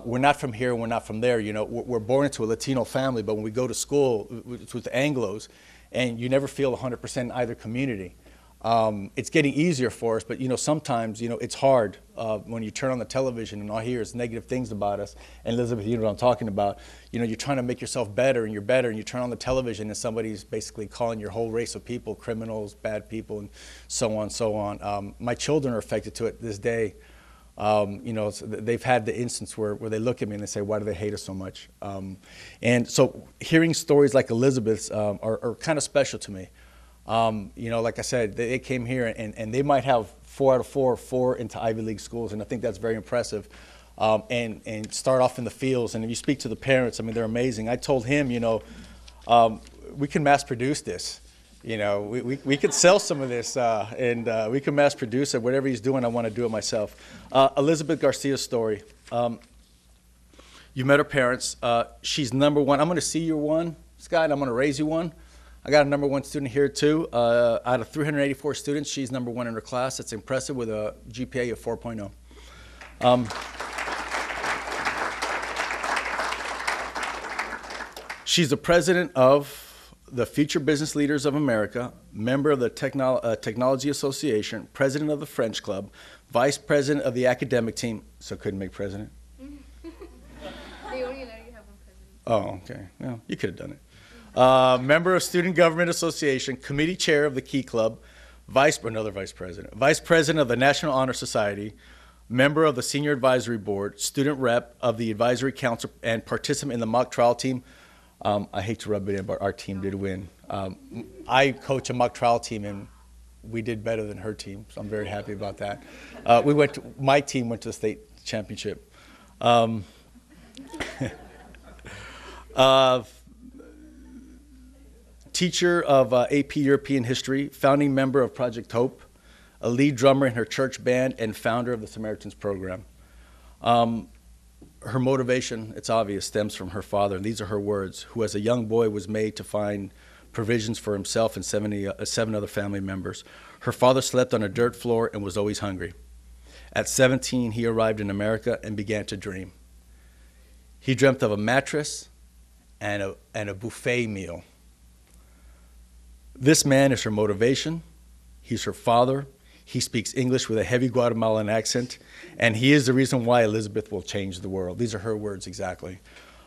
We're not from here and we're not from there. You know, we're born into a Latino family, but when we go to school, it's with the Anglos, and you never feel 100% in either community. It's getting easier for us, but you know, sometimes, you know, it's hard when you turn on the television and all you hear is negative things about us. And Elizabeth, you know what I'm talking about. You know, you're trying to make yourself better, and you're better, and you turn on the television and somebody's basically calling your whole race of people criminals, bad people, and so on and so on. My children are affected to it this day. You know, they've had the instance where they look at me and they say, why do they hate us so much? And so hearing stories like Elizabeth's are kind of special to me. You know, like I said, they came here and they might have 4 out of 4 into Ivy League schools, and I think that's very impressive. And start off in the fields, and if you speak to the parents, I mean, they're amazing. I told him, you know, we can mass produce this. You know, we could sell some of this, and we can mass produce it. Whatever he's doing, I want to do it myself. Elizabeth Garcia's story. You met her parents. She's #1. I'm going to see you one, Scott. I'm going to raise you one. I got a #1 student here, too. Out of 384 students, she's #1 in her class. That's impressive with a GPA of 4.0. She's the president of the Future Business Leaders of America, member of the Technology Association, president of the French Club, vice president of the academic team, so couldn't make president. They only let you have one president. Oh, okay. Well, you could have done it. Member of Student Government Association, committee chair of the Key Club, another vice president of the National Honor Society, member of the Senior Advisory Board, student rep of the Advisory Council, and participant in the mock trial team. I hate to rub it in, but our team did win. I coach a mock trial team, and we did better than her team, so I'm very happy about that. My team went to the state championship. Teacher of AP European History, founding member of Project Hope, a lead drummer in her church band, and founder of the Samaritans program. Her motivation, it's obvious, stems from her father. And these are her words, who as a young boy was made to find provisions for himself and 7 other family members. Her father slept on a dirt floor and was always hungry. At 17, he arrived in America and began to dream. He dreamt of a mattress and a buffet meal. This man is her motivation. He's her father. He speaks English with a heavy Guatemalan accent, and he is the reason why Elizabeth will change the world. These are her words exactly.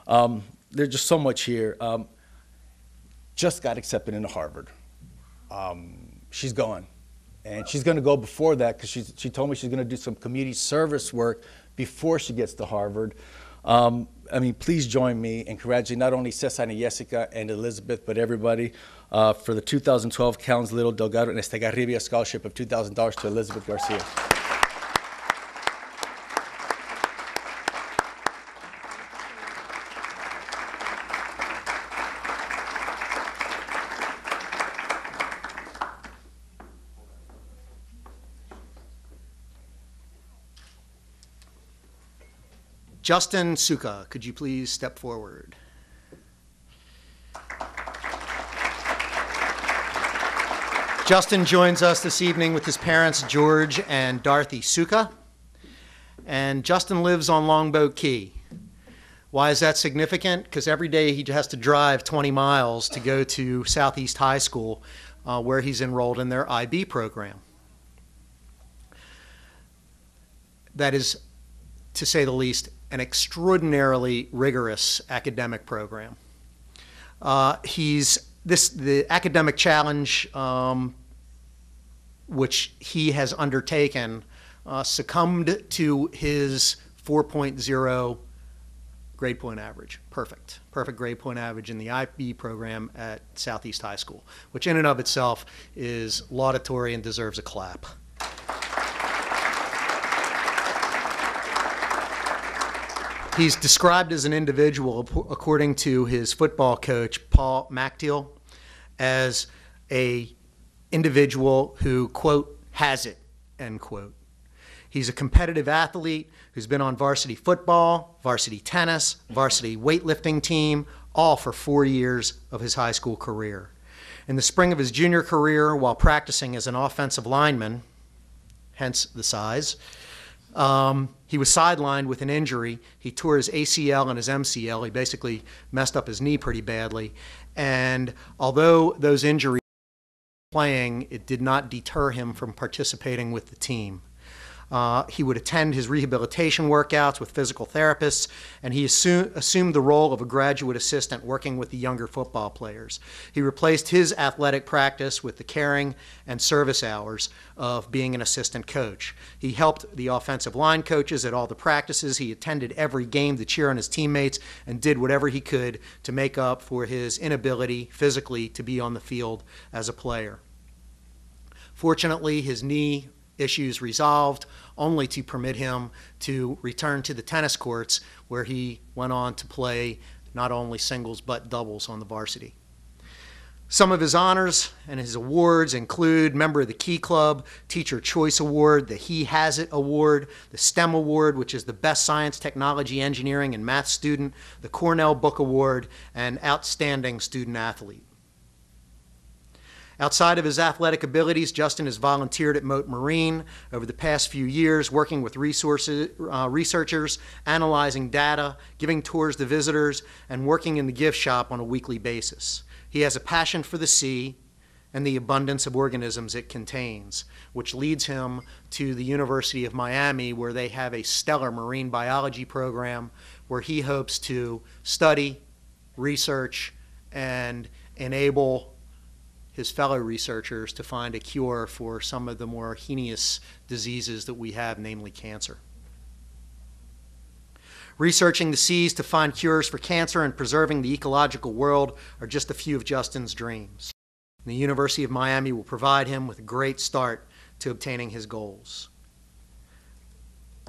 There's just so much here. Just got accepted into Harvard. She's gone. And she's going to go before that because she told me she's going to do some community service work before she gets to Harvard. Please join me in congratulating not only Cesar and Jessica and Elizabeth, but everybody for the 2012 Kallins Little Delgado and Estegarribia Scholarship of $2,000 to Elizabeth Garcia. Justin Suka, could you please step forward? Justin joins us this evening with his parents, George and Dorothy Suka. And Justin lives on Longboat Key. Why is that significant? Because every day he has to drive 20 miles to go to Southeast High School, where he's enrolled in their IB program. That is, to say the least, an extraordinarily rigorous academic program. The academic challenge which he has undertaken succumbed to his 4.0 grade point average. Perfect grade point average in the IB program at Southeast High School, which in and of itself is laudatory and deserves a clap. He's described as an individual, according to his football coach, Paul McTeal, as a individual who, quote, has it, end quote. He's a competitive athlete who's been on varsity football, varsity tennis, varsity weightlifting team, all for 4 years of his high school career. In the spring of his junior career, while practicing as an offensive lineman, hence the size, he was sidelined with an injury. He tore his ACL and his MCL. He basically messed up his knee pretty badly. And although those injuries playing, it did not deter him from participating with the team. He would attend his rehabilitation workouts with physical therapists, and he assumed the role of a graduate assistant working with the younger football players. He replaced his athletic practice with the caring and service hours of being an assistant coach. He helped the offensive line coaches at all the practices. He attended every game to cheer on his teammates and did whatever he could to make up for his inability physically to be on the field as a player. Fortunately, his knee issues resolved, only to permit him to return to the tennis courts, where he went on to play not only singles but doubles on the varsity. Some of his honors and his awards include Member of the Key Club, Teacher Choice Award, the He Has It Award, the STEM Award, which is the Best Science, Technology, Engineering, and Math Student, the Cornell Book Award, and Outstanding Student Athlete. Outside of his athletic abilities, Justin has volunteered at Mote Marine over the past few years, working with researchers, analyzing data, giving tours to visitors, and working in the gift shop on a weekly basis. He has a passion for the sea and the abundance of organisms it contains, which leads him to the University of Miami, where they have a stellar marine biology program where he hopes to study, research, and enable his fellow researchers to find a cure for some of the more heinous diseases that we have, namely cancer. Researching the seas to find cures for cancer and preserving the ecological world are just a few of Justin's dreams. The University of Miami will provide him with a great start to obtaining his goals.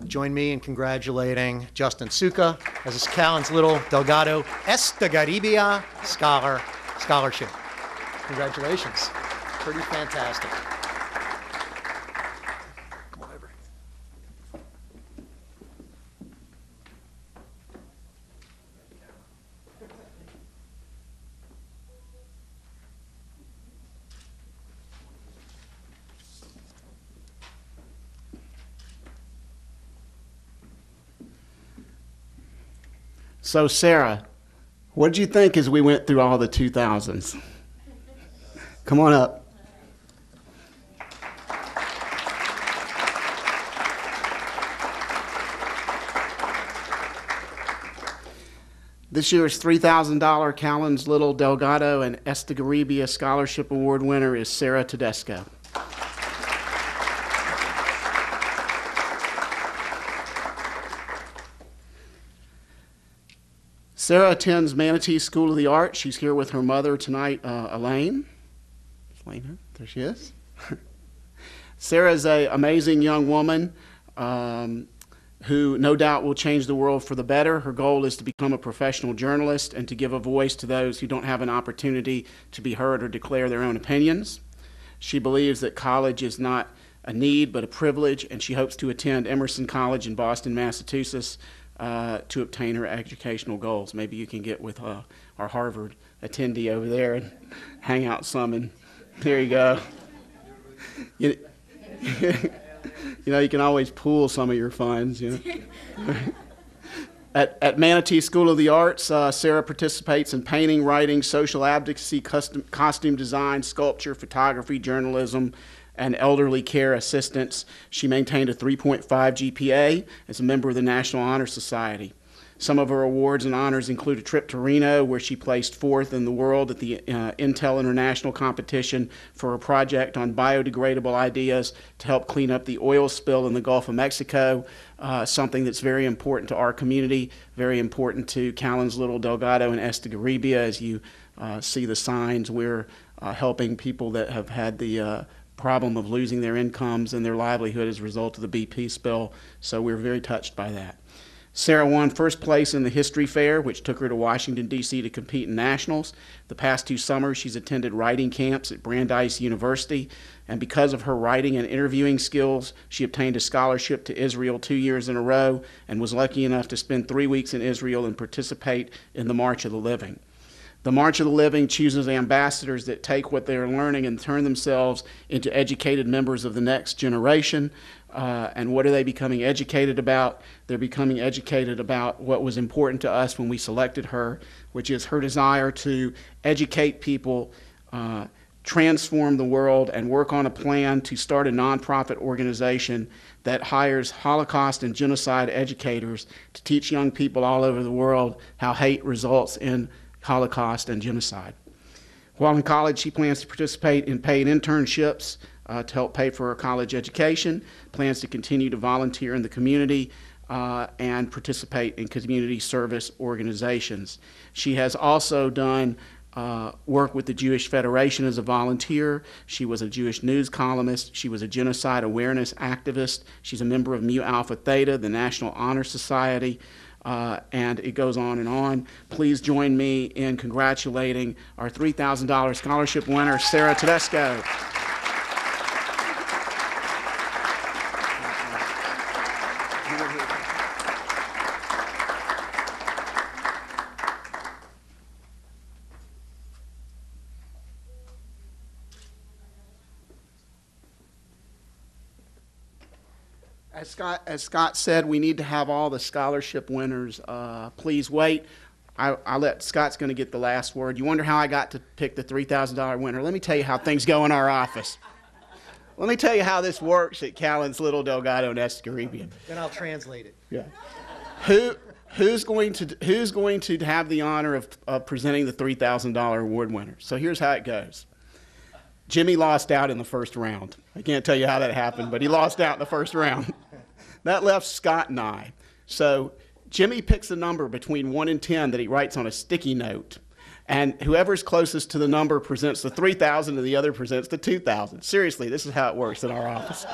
Join me in congratulating Justin Suka as his Kallins Little Delgado Estegarribia Scholarship. Congratulations. Pretty fantastic. Come on over. So, Sarah, what did you think as we went through all the 2000s? Come on up. This year's $3,000 Kallins Little Delgado and Estegarribia Scholarship Award winner is Sarah Tedesco. Sarah attends Manatee School of the Arts. She's here with her mother tonight, Elaine. Is Elaine here? There she is. Sarah is an amazing young woman who no doubt will change the world for the better. Her goal is to become a professional journalist and to give a voice to those who don't have an opportunity to be heard or declare their own opinions. She believes that college is not a need but a privilege, and she hopes to attend Emerson College in Boston, Massachusetts to obtain her educational goals. Maybe you can get with our Harvard attendee over there and hang out some, and there you go. You know, you can always pool some of your funds, you know. At Manatee School of the Arts, Sarah participates in painting, writing, social advocacy, costume design, sculpture, photography, journalism, and elderly care assistance. She maintained a 3.5 GPA as a member of the National Honor Society. Some of her awards and honors include a trip to Reno, where she placed 4th in the world at the Intel International Competition for a project on biodegradable ideas to help clean up the oil spill in the Gulf of Mexico, something that's very important to our community, very important to Kallins, Little, Delgado, and Estigarribia. As you see the signs, we're helping people that have had the problem of losing their incomes and their livelihood as a result of the BP spill, so we're very touched by that. Sarah won first place in the history fair, which took her to Washington, D.C. to compete in nationals. The past 2 summers, she's attended writing camps at Brandeis University, and because of her writing and interviewing skills, she obtained a scholarship to Israel 2 years in a row and was lucky enough to spend 3 weeks in Israel and participate in the March of the Living. The March of the Living chooses ambassadors that take what they are learning and turn themselves into educated members of the next generation. And what are they becoming educated about? They're becoming educated about what was important to us when we selected her, which is her desire to educate people, transform the world, and work on a plan to start a nonprofit organization that hires Holocaust and genocide educators to teach young people all over the world how hate results in Holocaust and genocide. While in college, she plans to participate in paid internships to help pay for her college education, plans to continue to volunteer in the community and participate in community service organizations. She has also done work with the Jewish Federation as a volunteer. She was a Jewish news columnist. She was a genocide awareness activist. She's a member of Mu Alpha Theta, the National Honor Society, and it goes on and on. Please join me in congratulating our $3,000 scholarship winner, Sarah Tedesco. As Scott said, we need to have all the scholarship winners. Please wait. Scott's going to get the last word. You wonder how I got to pick the $3,000 winner. Let me tell you how things go in our office. Let me tell you how this works at Kallins, Little, Delgado, and Estigarribia. Then I'll translate it. Yeah. Who's going to have the honor of presenting the $3,000 award winner? So here's how it goes. Jimmy lost out in the first round. I can't tell you how that happened, but he lost out in the first round. That left Scott and I. So Jimmy picks a number between 1 and 10 that he writes on a sticky note. And whoever's closest to the number presents the $3,000 and the other presents the $2,000. Seriously, this is how it works in our office.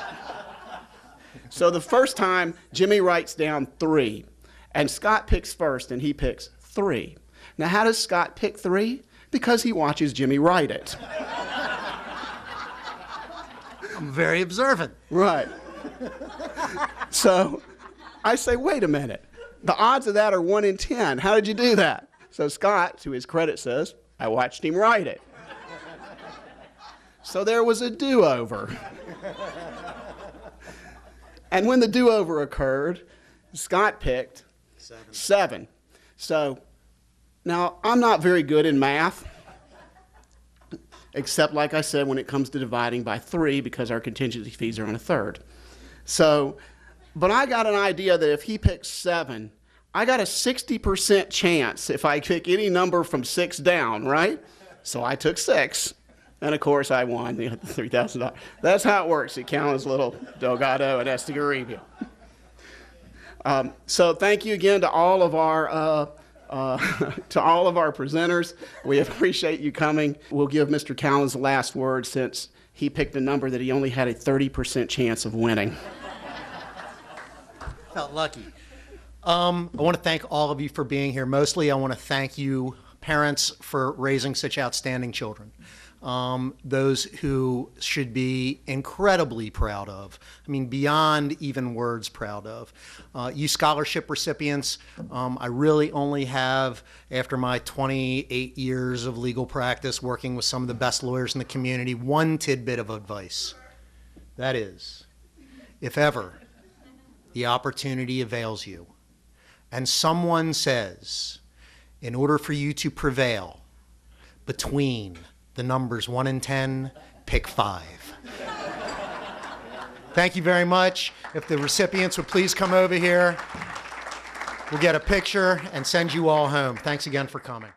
So the first time, Jimmy writes down 3. And Scott picks first, and he picks 3. Now, how does Scott pick 3? Because he watches Jimmy write it. I'm very observant. Right. So I say, wait a minute. The odds of that are 1 in 10. How did you do that? So Scott, to his credit, says, I watched him write it. So there was a do-over. And when the do-over occurred, Scott picked 7. So now I'm not very good in math, except, like I said, when it comes to dividing by 3, because our contingency fees are on a third. So, but I got an idea that if he picks 7, I got a 60% chance if I pick any number from 6 down, right? So I took 6, and of course I won the $3,000. That's how it works at Kallins, Little, Delgado, and Estigarribia. So thank you again to all of our To all of our presenters, we appreciate you coming. We'll give Mr. Kallins the last word since he picked a number that he only had a 30% chance of winning. Felt lucky. I want to thank all of you for being here. Mostly, I want to thank you, parents, for raising such outstanding children. Those who should be incredibly proud of. I mean, beyond even words proud of. You scholarship recipients, I really only have, after my 28 years of legal practice working with some of the best lawyers in the community, one tidbit of advice. That is, if ever the opportunity avails you, and someone says, in order for you to prevail between the numbers 1 and 10, pick 5. Thank you very much. If the recipients would please come over here, we'll get a picture and send you all home. Thanks again for coming.